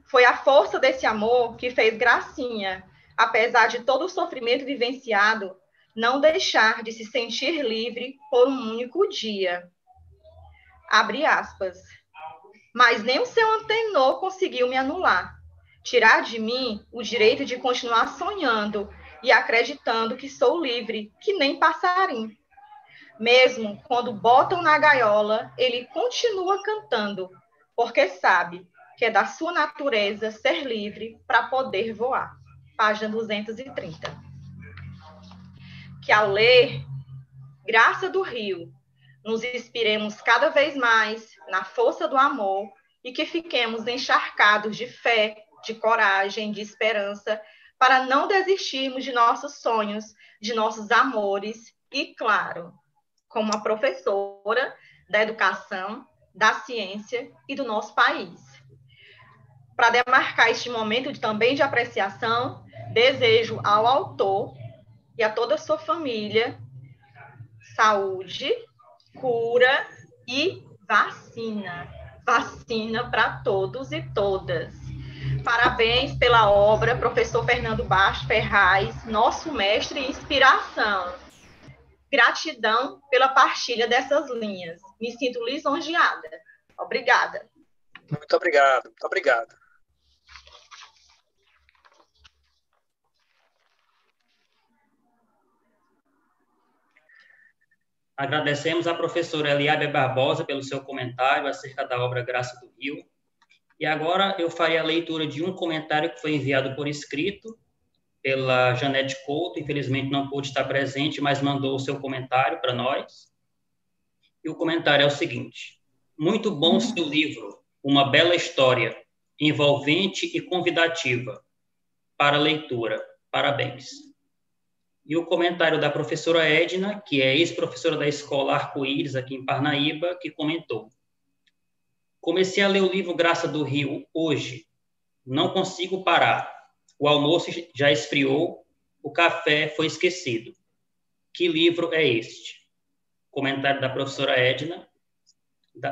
Foi a força desse amor que fez Gracinha, apesar de todo o sofrimento vivenciado, não deixar de se sentir livre por um único dia. Abre aspas. Mas nem o seu Antenor conseguiu me anular, tirar de mim o direito de continuar sonhando e acreditando que sou livre, que nem passarinho. Mesmo quando botam na gaiola, ele continua cantando, porque sabe que é da sua natureza ser livre para poder voar. Página 230. Que ao ler Graça do Rio, nos inspiremos cada vez mais na força do amor e que fiquemos encharcados de fé, de coragem, de esperança, para não desistirmos de nossos sonhos, de nossos amores e, claro, como a professora da educação, da ciência e do nosso país. Para demarcar este momento também de apreciação, desejo ao autor e a toda a sua família saúde, cura e vacina. Vacina para todos e todas. Parabéns pela obra, professor Fernando Bastos Ferraz, nosso mestre e inspiração. Gratidão pela partilha dessas linhas. Me sinto lisonjeada. Obrigada. Muito obrigado, muito obrigado. Agradecemos à professora Eliábia Barbosa pelo seu comentário acerca da obra Graça do Rio. E agora eu farei a leitura de um comentário que foi enviado por escrito pela Janete Couto, infelizmente não pôde estar presente, mas mandou o seu comentário para nós. E o comentário é o seguinte: muito bom seu livro, uma bela história, envolvente e convidativa para leitura. Parabéns. E o comentário da professora Edna, que é ex-professora da Escola Arco-Íris, aqui em Parnaíba, que comentou: comecei a ler o livro Graça do Rio hoje. Não consigo parar. O almoço já esfriou, o café foi esquecido. Que livro é este? Comentário da professora Edna,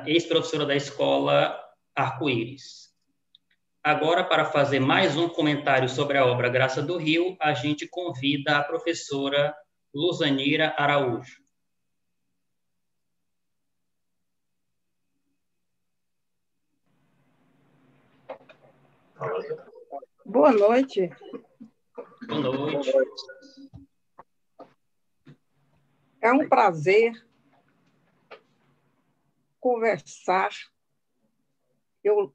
ex-professora da Escola Arco-Íris. Agora, para fazer mais um comentário sobre a obra Graça do Rio, a gente convida a professora Luzanira Araújo. Boa noite. Boa noite. É um prazer conversar, eu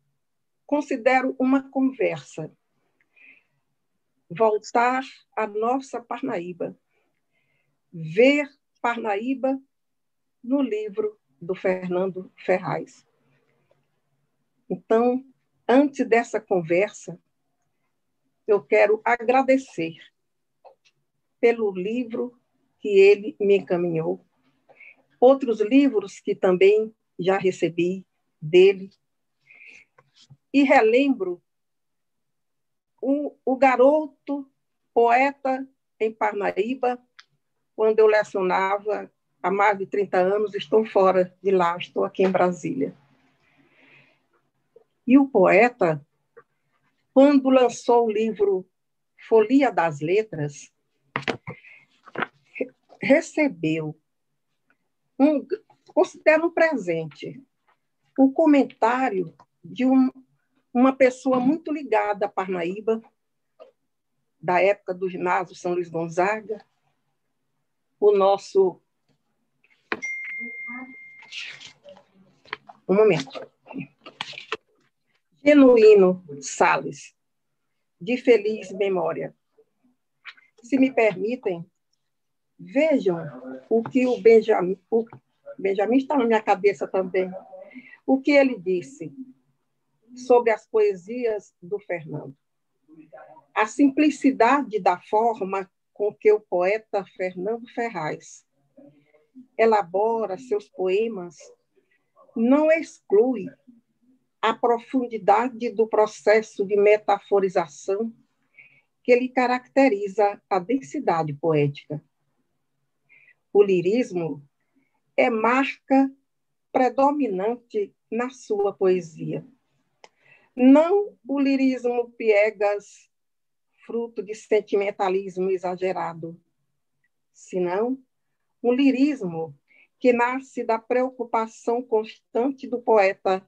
considero uma conversa, voltar à nossa Parnaíba, ver Parnaíba no livro do Fernando Ferraz. Então, antes dessa conversa, eu quero agradecer pelo livro que ele me encaminhou, outros livros que também já recebi dele, e relembro o garoto poeta em Parnaíba, quando eu lecionava há mais de 30 anos, estou fora de lá, estou aqui em Brasília. E o poeta, quando lançou o livro Folia das Letras, recebeu, considero um presente, o comentário de uma pessoa muito ligada a Parnaíba, da época do ginásio São Luís Gonzaga, o nosso... Um momento. Genuíno Salles, de feliz memória. Se me permitem, vejam o que o Benjamin está na minha cabeça também, o que ele disse sobre as poesias do Fernando. A simplicidade da forma com que o poeta Fernando Ferraz elabora seus poemas não exclui a profundidade do processo de metaforização que lhe caracteriza a densidade poética. O lirismo é marca predominante na sua poesia. Não o lirismo piegas, fruto de sentimentalismo exagerado, senão um lirismo que nasce da preocupação constante do poeta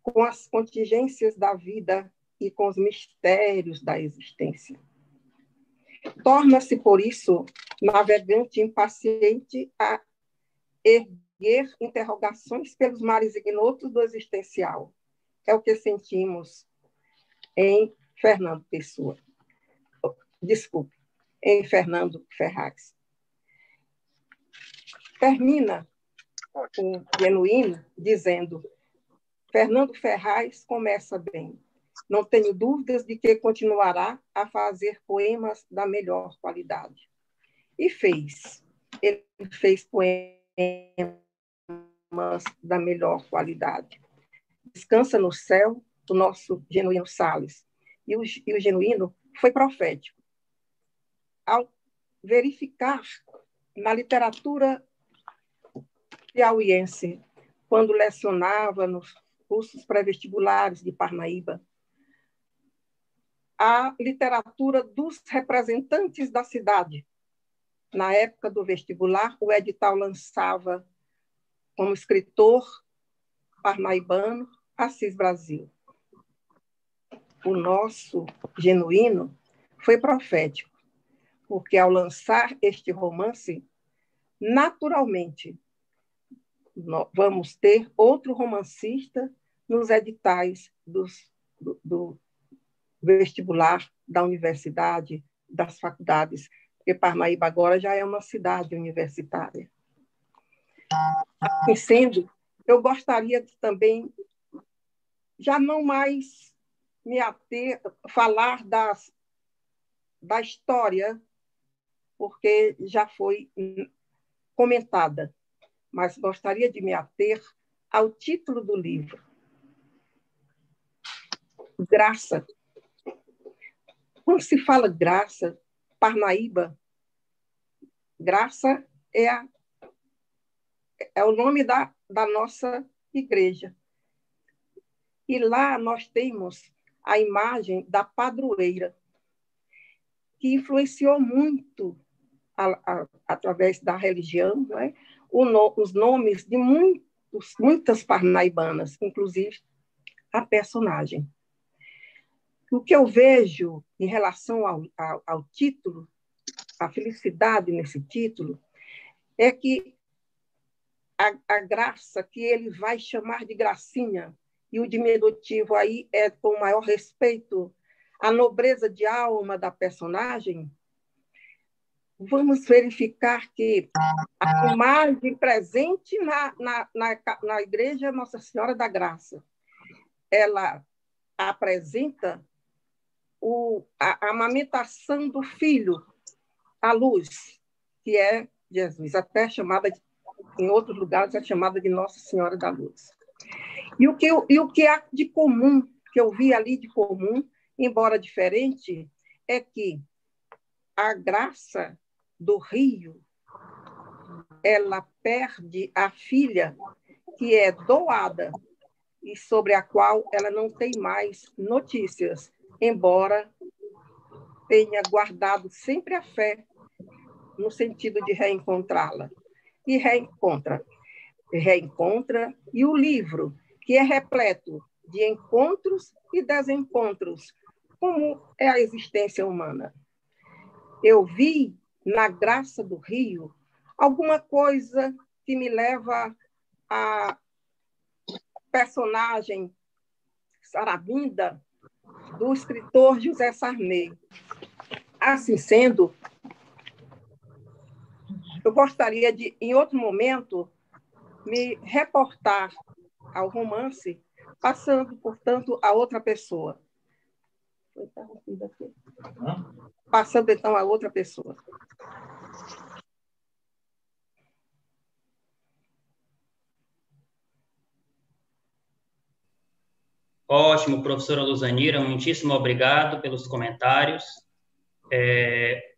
com as contingências da vida e com os mistérios da existência. Torna-se, por isso, navegante impaciente a erguer interrogações pelos mares ignotos do existencial. É o que sentimos em Fernando Pessoa. Desculpe, em Fernando Ferraz. Termina o Genuíno dizendo: Fernando Ferraz começa bem. Não tenho dúvidas de que continuará a fazer poemas da melhor qualidade. E fez. Ele fez poemas da melhor qualidade. Descansa no céu o nosso Genuíno Salles. E o Genuíno foi profético. Ao verificar na literatura piauiense, quando lecionava nos cursos pré-vestibulares de Parnaíba, a literatura dos representantes da cidade. Na época do vestibular, o edital lançava como escritor parnaibano Assis Brasil. O nosso Genuíno foi profético, porque ao lançar este romance, naturalmente, vamos ter outro romancista nos editais do vestibular da universidade, das faculdades, porque Parnaíba agora já é uma cidade universitária. Assim sendo, eu gostaria de também já não mais me ater, falar da história, porque já foi comentada, mas gostaria de me ater ao título do livro. Graça. Quando se fala graça, Parnaíba, Graça é o nome da nossa igreja. E lá nós temos a imagem da padroeira, que influenciou muito, através da religião, não é? Os nomes de muitas parnaibanas, inclusive a personagem. O que eu vejo em relação ao título, a felicidade nesse título, é que a graça que ele vai chamar de gracinha, e o diminutivo aí é com maior respeito à nobreza de alma da personagem, vamos verificar que a imagem presente na Igreja Nossa Senhora da Graça, ela apresenta a amamentação do filho, a luz, que é Jesus, até chamada, em outros lugares, é chamada de Nossa Senhora da Luz. E o que há de comum, que eu vi ali de comum, embora diferente, é que a graça do rio, ela perde a filha que é doada e sobre a qual ela não tem mais notícias, embora tenha guardado sempre a fé no sentido de reencontrá-la. E reencontra, e o livro, que é repleto de encontros e desencontros, como é a existência humana. Eu vi na Graça do Rio alguma coisa que me leva a personagem Sarabinda, do escritor José Sarney. Assim sendo, eu gostaria de, em outro momento, me reportar ao romance, passando, portanto, a outra pessoa. Passando, então, a outra pessoa. Ótimo, professora Luzanira, muitíssimo obrigado pelos comentários.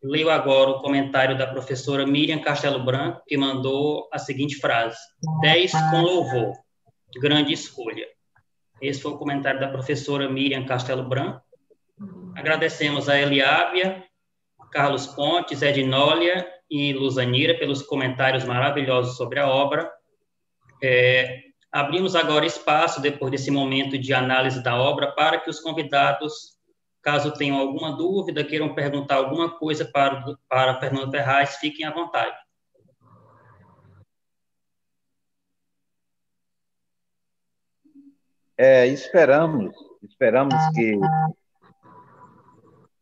Leio agora o comentário da professora Miriam Castelo Branco, que mandou a seguinte frase: 10 com louvor, grande escolha. Esse foi o comentário da professora Miriam Castelo Branco. Agradecemos a Eliábia, Carlos Pontes, Ednólia e Luzanira pelos comentários maravilhosos sobre a obra. Abrimos agora espaço, depois desse momento de análise da obra, para que os convidados, caso tenham alguma dúvida, queiram perguntar alguma coisa para Fernando Ferraz, fiquem à vontade. Esperamos que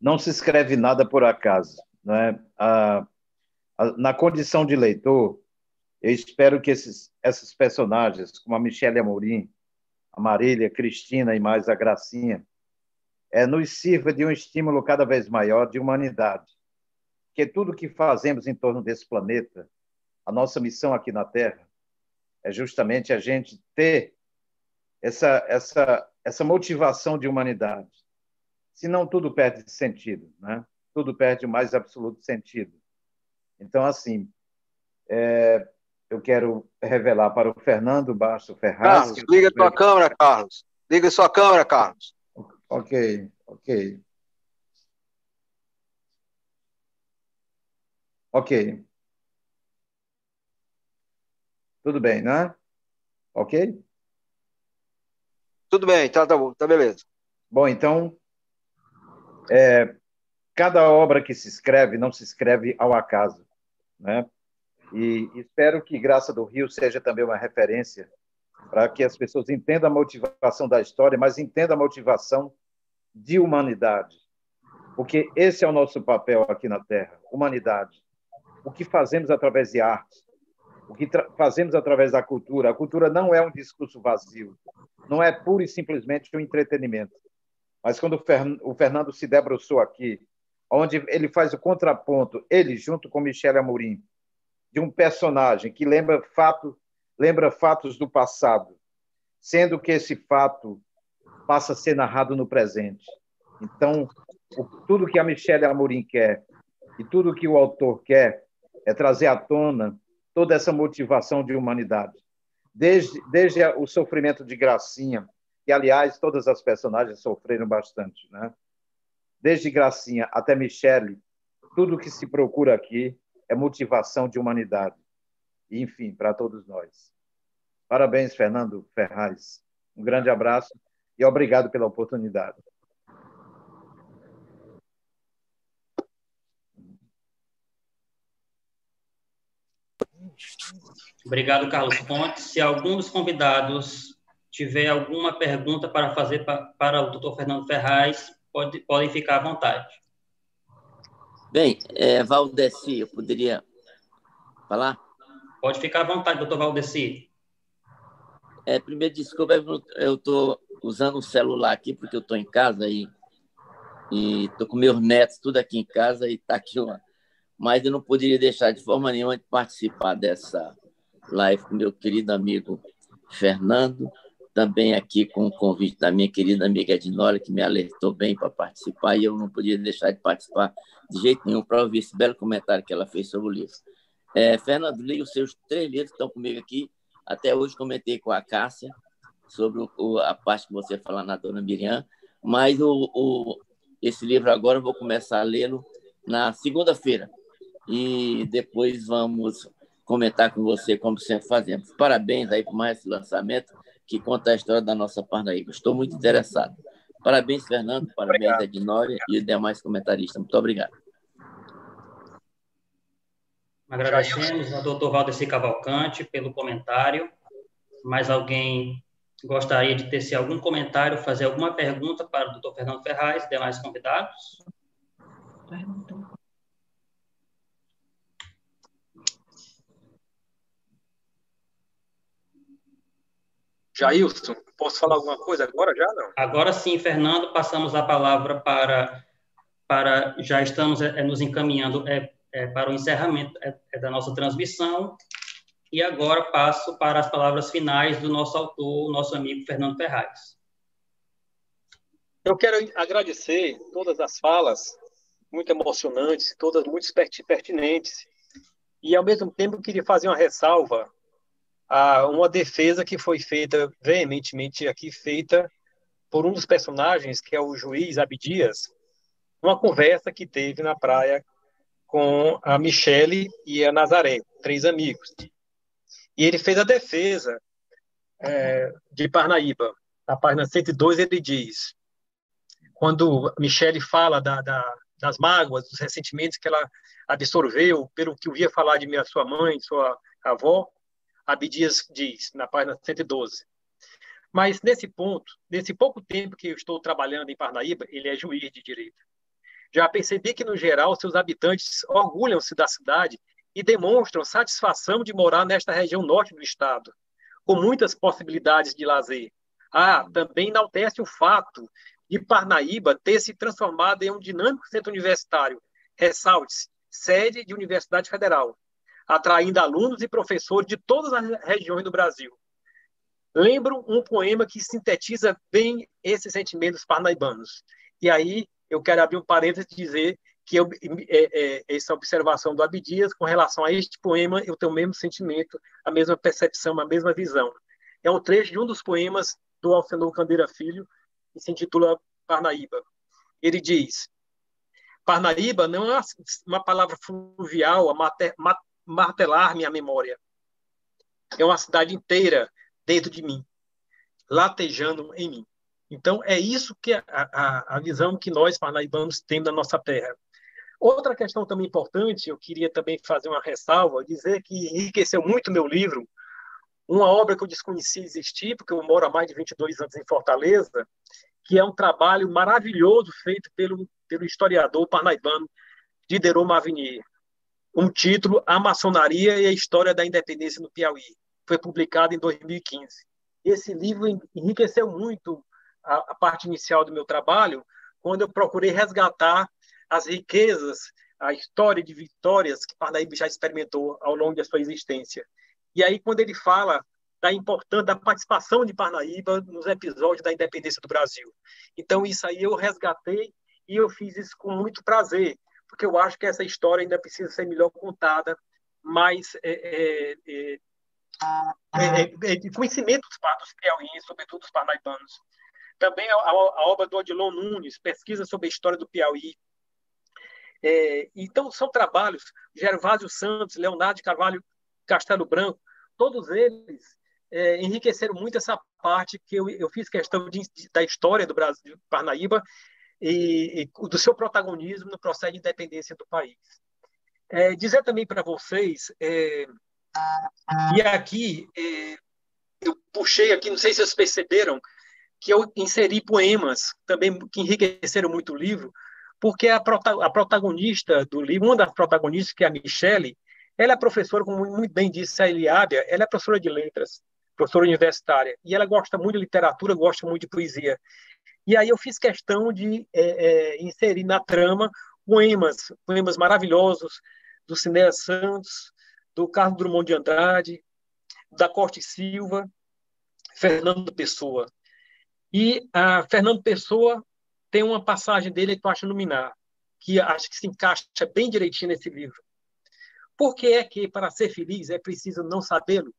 não se escreve nada por acaso, né? Na condição de leitor, eu espero que esses personagens, como a Michelle Amorim, a Marília, a Cristina e mais a Gracinha, nos sirva de um estímulo cada vez maior de humanidade. Porque tudo que fazemos em torno desse planeta, a nossa missão aqui na Terra, é justamente a gente ter essa motivação de humanidade. Senão tudo perde sentido, né? Tudo perde o mais absoluto sentido. Então, assim, eu quero revelar para o Fernando Basto Ferraz... Carlos, liga sua câmera, Carlos. Liga sua câmera, Carlos. Ok. Ok. Tudo bem, né? Ok? Tudo bem, tá bom, tá beleza. Bom, então, cada obra que se escreve não se escreve ao acaso, né? E espero que Graça do Rio seja também uma referência para que as pessoas entendam a motivação da história, mas entendam a motivação de humanidade, porque esse é o nosso papel aqui na Terra, humanidade. O que fazemos através de arte, o que fazemos através da cultura. A cultura não é um discurso vazio, não é pura e simplesmente um entretenimento. Mas quando o Fernando se debruçou aqui, onde ele faz o contraponto, ele junto com Michelle Amorim, de um personagem que lembra fatos do passado, sendo que esse fato passa a ser narrado no presente. Então, tudo que a Michelle Amorim quer e tudo que o autor quer é trazer à tona toda essa motivação de humanidade. Desde o sofrimento de Gracinha, que, aliás, todas as personagens sofreram bastante, né? Desde Gracinha até Michelle, tudo que se procura aqui é motivação de humanidade. Enfim, para todos nós. Parabéns, Fernando Ferraz. Um grande abraço e obrigado pela oportunidade. Obrigado, Carlos Pontes. Se algum dos convidados tiver alguma pergunta para fazer para o doutor Fernando Ferraz, podem ficar à vontade. Bem, Valdeci, eu poderia falar? Pode ficar à vontade, doutor Valdeci. Primeiro, desculpa, eu estou usando um celular aqui, porque eu estou em casa e estou com meus netos tudo aqui em casa e está aqui Mas eu não poderia deixar de forma nenhuma de participar dessa live com meu querido amigo Fernando, também aqui com o convite da minha querida amiga Ednora, que me alertou bem para participar, e eu não podia deixar de participar de jeito nenhum para ouvir esse belo comentário que ela fez sobre o livro. Fernando, li os seus 3 livros que estão comigo aqui. Até hoje comentei com a Cássia sobre a parte que você fala na Dona Miriam, mas esse livro agora eu vou começar a lê-lo na segunda-feira e depois vamos comentar com você, como sempre fazemos. Parabéns aí por mais esse lançamento que conta a história da nossa Parnaíba. Estou muito interessado. Parabéns, Fernando, parabéns, Ednória e os demais comentaristas. Muito obrigado. Agradecemos ao doutor Valdeci Cavalcante pelo comentário. Mais alguém gostaria de tecer algum comentário, fazer alguma pergunta para o doutor Fernando Ferraz e demais convidados? Jailson, posso falar alguma coisa agora já, não? Agora sim, Fernando, passamos a palavra para já estamos nos encaminhando para o encerramento da nossa transmissão, e agora passo para as palavras finais do nosso autor, nosso amigo Fernando Ferraz. Eu quero agradecer todas as falas, muito emocionantes, todas muito pertinentes, e ao mesmo tempo queria fazer uma ressalva a uma defesa que foi feita veementemente aqui, feita por um dos personagens, que é o juiz Abdias, uma conversa que teve na praia com a Michele e a Nazaré, 3 amigos. E ele fez a defesa de Parnaíba. Na página 102 ele diz, quando Michele fala das mágoas, dos ressentimentos que ela absorveu pelo que ouvia falar de sua mãe, sua avó, Abdias diz, na página 112. Mas nesse ponto, nesse pouco tempo que eu estou trabalhando em Parnaíba, ele é juiz de direito. Já percebi que, no geral, seus habitantes orgulham-se da cidade e demonstram satisfação de morar nesta região norte do estado, com muitas possibilidades de lazer. Também enaltece o fato de Parnaíba ter se transformado em um dinâmico centro universitário, ressalte-se, sede de Universidade Federal, atraindo alunos e professores de todas as regiões do Brasil. Lembro um poema que sintetiza bem esses sentimentos parnaibanos. E aí eu quero abrir um parênteses e dizer que essa observação do Abdias com relação a este poema, eu tenho o mesmo sentimento, a mesma percepção, a mesma visão. É um trecho de um dos poemas do Alcenor Candeira Filho, que se intitula Parnaíba. Ele diz: Parnaíba não é uma palavra fluvial a martelar minha memória. É uma cidade inteira dentro de mim, latejando em mim. Então, é isso que a visão que nós, parnaibanos, temos da nossa terra. Outra questão também importante, eu queria também fazer uma ressalva, dizer que enriqueceu muito meu livro, uma obra que eu desconhecia existir, porque eu moro há mais de 22 anos em Fortaleza, que é um trabalho maravilhoso feito pelo historiador parnaibano Diderot Mavinier. Um título, A Maçonaria e a História da Independência no Piauí. Foi publicado em 2015. Esse livro enriqueceu muito a parte inicial do meu trabalho, quando eu procurei resgatar as riquezas, a história de vitórias que Parnaíba já experimentou ao longo da sua existência. E aí, quando ele fala da importância da participação de Parnaíba nos episódios da independência do Brasil. Então, isso aí eu resgatei e eu fiz isso com muito prazer, porque eu acho que essa história ainda precisa ser melhor contada, mais de conhecimento dos piauienses, sobretudo dos parnaibanos. Também a obra do Odilon Nunes, Pesquisa sobre a História do Piauí. Então, são trabalhos, Gervásio Santos, Leonardo de Carvalho Castelo Branco, todos eles enriqueceram muito essa parte que eu fiz questão da história do Brasil, de Parnaíba, e do seu protagonismo no processo de independência do país. Dizer também para vocês E aqui, eu puxei aqui, não sei se vocês perceberam, que eu inseri poemas também que enriqueceram muito o livro, porque a protagonista do livro, uma das protagonistas, que é a Michele, ela é professora, como muito bem disse a Eliábia, ela é professora de letras, professora universitária, e ela gosta muito de literatura, gosta muito de poesia. E aí eu fiz questão de inserir na trama poemas maravilhosos do Cinéas Santos, do Carlos Drummond de Andrade, da Corte Silva, Fernando Pessoa. E a Fernando Pessoa tem uma passagem dele que eu acho luminar, que acho que se encaixa bem direitinho nesse livro. Por que é que, para ser feliz, é preciso não sabê-lo?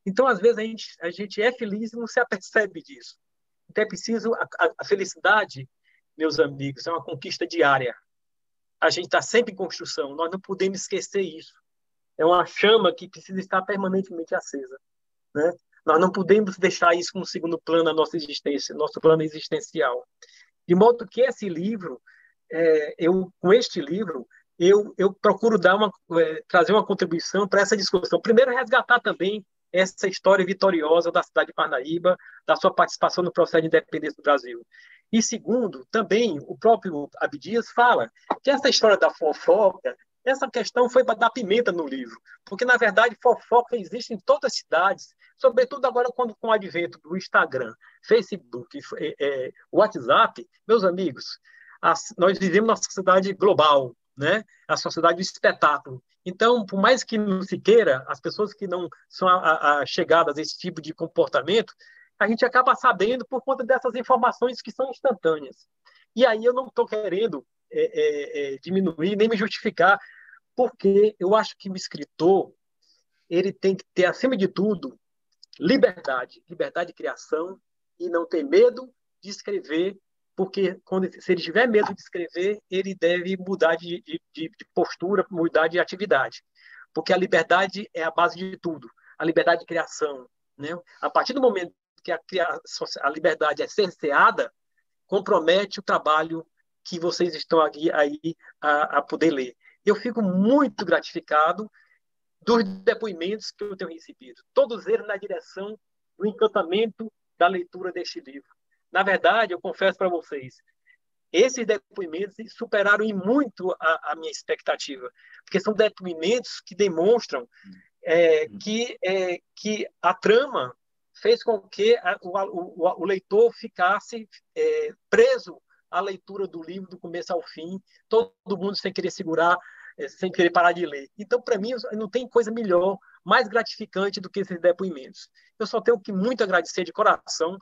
Então, às vezes, a gente é feliz e não se apercebe disso. Então, é preciso... A felicidade, meus amigos, é uma conquista diária. A gente está sempre em construção. Nós não podemos esquecer isso. É uma chama que precisa estar permanentemente acesa, né? Nós não podemos deixar isso como segundo plano na nossa existência, nosso plano existencial. De modo que esse livro, com este livro, eu procuro trazer uma contribuição para essa discussão. Primeiro, resgatar também essa história vitoriosa da cidade de Parnaíba, da sua participação no processo de independência do Brasil. E segundo, também o próprio Abdias fala que essa história da fofoca, essa questão foi para dar pimenta no livro, porque, na verdade, fofoca existe em todas as cidades, sobretudo agora com o advento do Instagram, Facebook, WhatsApp. Meus amigos, nós vivemos numa sociedade global, né? A sociedade do espetáculo. Então, por mais que não se queira, as pessoas que não são chegadas a esse tipo de comportamento, a gente acaba sabendo por conta dessas informações que são instantâneas. E aí eu não estou querendo diminuir nem me justificar, porque eu acho que o escritor ele tem que ter, acima de tudo, liberdade de criação, e não ter medo de escrever, porque se ele tiver medo de escrever, ele deve mudar de postura, mudar de atividade, porque a liberdade é a base de tudo, a liberdade de criação, né? A partir do momento que a liberdade é cerceada, compromete o trabalho que vocês estão aqui aí a poder ler. Eu fico muito gratificado dos depoimentos que eu tenho recebido, todos eles na direção do encantamento da leitura deste livro. Na verdade, eu confesso para vocês, esses depoimentos superaram em muito a minha expectativa, porque são depoimentos que demonstram que a trama fez com que o leitor ficasse preso à leitura do livro do começo ao fim, todo mundo sem querer segurar, sem querer parar de ler. Então, para mim, não tem coisa melhor, mais gratificante do que esses depoimentos. Eu só tenho que muito agradecer de coração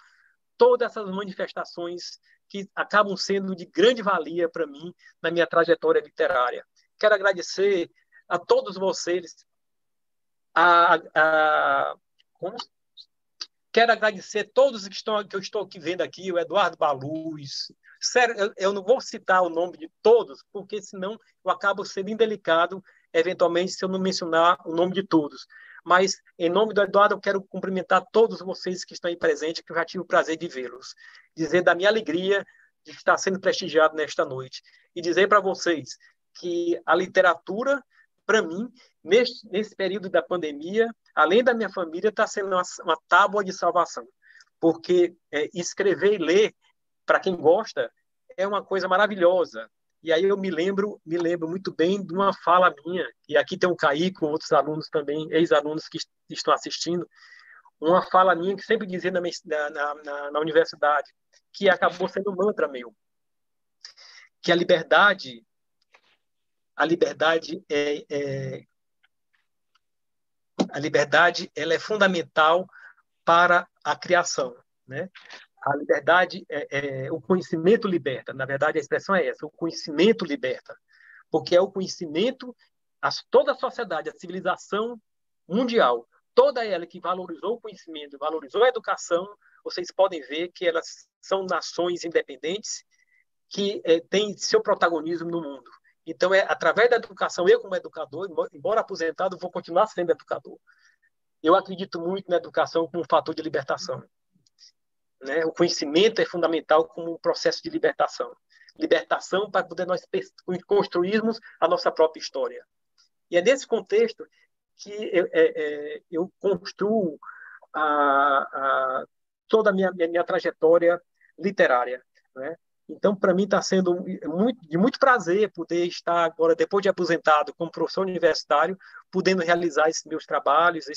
todas essas manifestações que acabam sendo de grande valia para mim na minha trajetória literária. Quero agradecer a todos vocês, quero agradecer a todos que eu estou aqui vendo aqui, o Eduardo Baluz. Sério, eu não vou citar o nome de todos, porque senão eu acabo sendo indelicado, eventualmente, se eu não mencionar o nome de todos. Mas, em nome do Eduardo, eu quero cumprimentar todos vocês que estão aí presentes, que eu já tive o prazer de vê-los. Dizer da minha alegria de estar sendo prestigiado nesta noite. E dizer para vocês que a literatura, para mim, nesse período da pandemia, além da minha família, está sendo uma tábua de salvação. Porque escrever e ler, para quem gosta, é uma coisa maravilhosa. E aí eu me lembro muito bem de uma fala minha, e aqui tem o Caí com outros alunos também, ex-alunos que estão assistindo, uma fala minha que sempre dizia na universidade, que acabou sendo um mantra meu, que a liberdade ela é fundamental para a criação, né? A liberdade, o conhecimento liberta. Na verdade, a expressão é essa: o conhecimento liberta. Porque é o conhecimento, toda a sociedade, a civilização mundial, toda ela que valorizou o conhecimento, valorizou a educação, vocês podem ver que elas são nações independentes que têm seu protagonismo no mundo. Então, através da educação, eu como educador, embora aposentado, vou continuar sendo educador. Eu acredito muito na educação como um fator de libertação. Né? O conhecimento é fundamental como um processo de libertação. Libertação para poder nós construirmos a nossa própria história. E é nesse contexto que eu construo toda a minha trajetória literária, né? Então, para mim, está sendo de muito prazer poder estar agora, depois de aposentado, como professor universitário, podendo realizar esses meus trabalhos.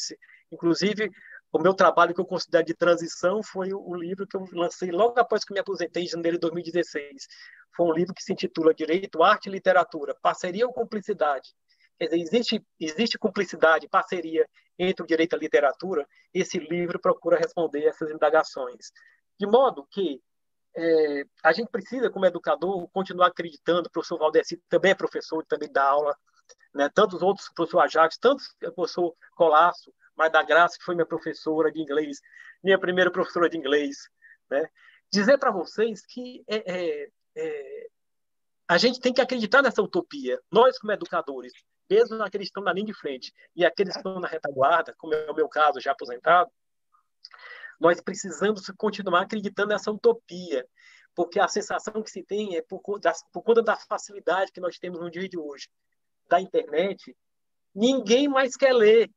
Inclusive, o meu trabalho que eu considero de transição foi o livro que eu lancei logo após que me aposentei, em janeiro de 2016. Foi um livro que se intitula Direito, Arte e Literatura, Parceria ou Cumplicidade? Quer dizer, existe cumplicidade, parceria entre o direito e a literatura? Esse livro procura responder essas indagações. De modo que a gente precisa, como educador, continuar acreditando. O professor Valdeci também é professor, também dá aula, né? Tantos outros, o professor Ajax, tantos, o professor Colasso, Maria da Graça, que foi minha professora de inglês, minha primeira professora de inglês, né? Dizer para vocês que a gente tem que acreditar nessa utopia. Nós, como educadores, mesmo aqueles que estão na linha de frente e aqueles que estão na retaguarda, como é o meu caso, já aposentado, nós precisamos continuar acreditando nessa utopia, porque a sensação que se tem é por conta da facilidade que nós temos no dia de hoje, da internet, ninguém mais quer ler.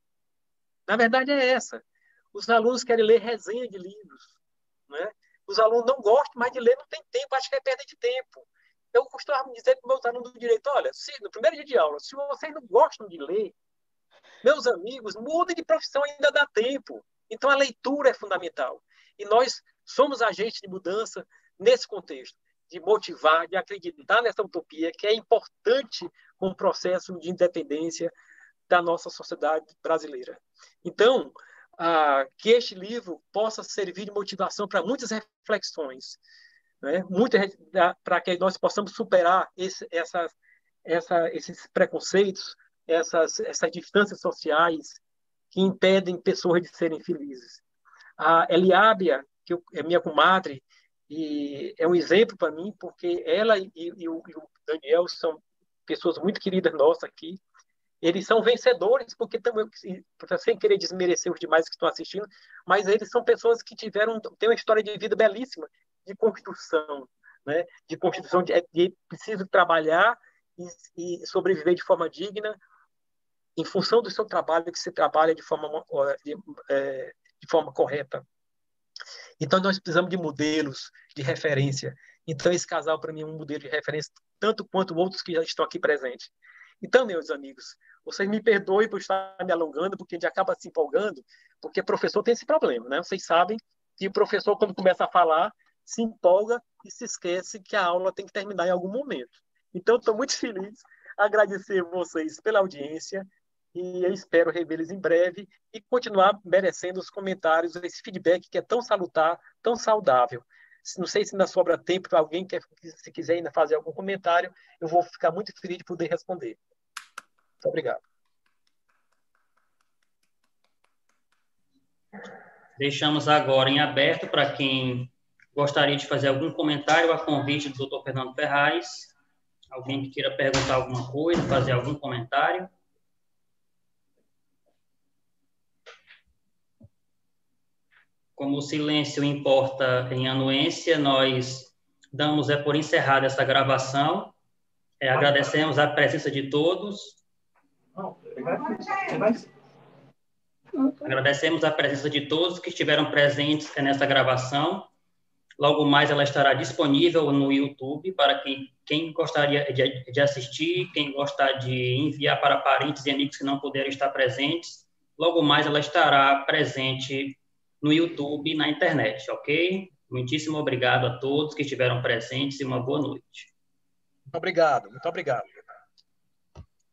Na verdade é essa. Os alunos querem ler resenha de livros, né? Os alunos não gostam mais de ler, não tem tempo, acho que é perda de tempo. Eu costumo dizer para os meus alunos do direito, olha, no primeiro dia de aula, se vocês não gostam de ler, meus amigos, mudem de profissão, ainda dá tempo. Então, a leitura é fundamental. E nós somos agentes de mudança nesse contexto, de motivar, de acreditar nessa utopia, que é importante com o processo de independência da nossa sociedade brasileira. Então, que este livro possa servir de motivação para muitas reflexões, né? Para que nós possamos superar esses preconceitos, essas distâncias sociais que impedem pessoas de serem felizes. A Eliábia, que é minha comadre, e é um exemplo para mim, porque ela e o Daniel são pessoas muito queridas nossas aqui. Eles são vencedores, porque também, sem querer desmerecer os demais que estão assistindo, mas eles são pessoas que têm uma história de vida belíssima, de construção, né? De construção, de preciso trabalhar e sobreviver de forma digna, em função do seu trabalho, que se trabalha de forma correta. Então, nós precisamos de modelos de referência. Então, esse casal, para mim, é um modelo de referência, tanto quanto outros que já estão aqui presentes. Então, meus amigos, vocês me perdoem por estar me alongando, porque a gente acaba se empolgando, porque professor tem esse problema, né? Vocês sabem que o professor, quando começa a falar, se empolga e se esquece que a aula tem que terminar em algum momento. Então, estou muito feliz, agradecer vocês pela audiência, e eu espero revê-los em breve e continuar merecendo os comentários, esse feedback que é tão salutar, tão saudável. Não sei se ainda sobra tempo para alguém que, se quiser ainda fazer algum comentário, eu vou ficar muito feliz de poder responder. Muito obrigado. Deixamos agora em aberto para quem gostaria de fazer algum comentário a convite do Dr. Fernando Ferraz. Alguém que queira perguntar alguma coisa, fazer algum comentário. Como o silêncio importa em anuência, nós damos por encerrada essa gravação. Agradecemos a presença de todos. Agradecemos a presença de todos que estiveram presentes nessa gravação. Logo mais ela estará disponível no YouTube para quem gostaria de assistir, quem gostar de enviar para parentes e amigos que não puderam estar presentes. Logo mais ela estará presente no YouTube e na internet, ok? Muitíssimo obrigado a todos que estiveram presentes e uma boa noite. Muito obrigado, muito obrigado.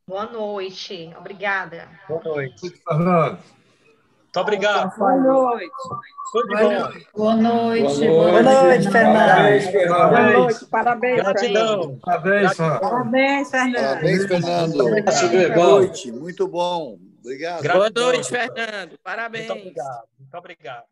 Boa noite, obrigada. Boa noite. Fernando. Muito obrigado. Boa noite. Boa noite. Boa noite, Fernando. Boa noite, parabéns, Gratidão. Parabéns, Fernando. Parabéns, Fernando. Parabéns, Fernando. Boa noite, muito bom. Obrigado. Boa noite, Fernando. Parabéns. Muito obrigado. Muito obrigado.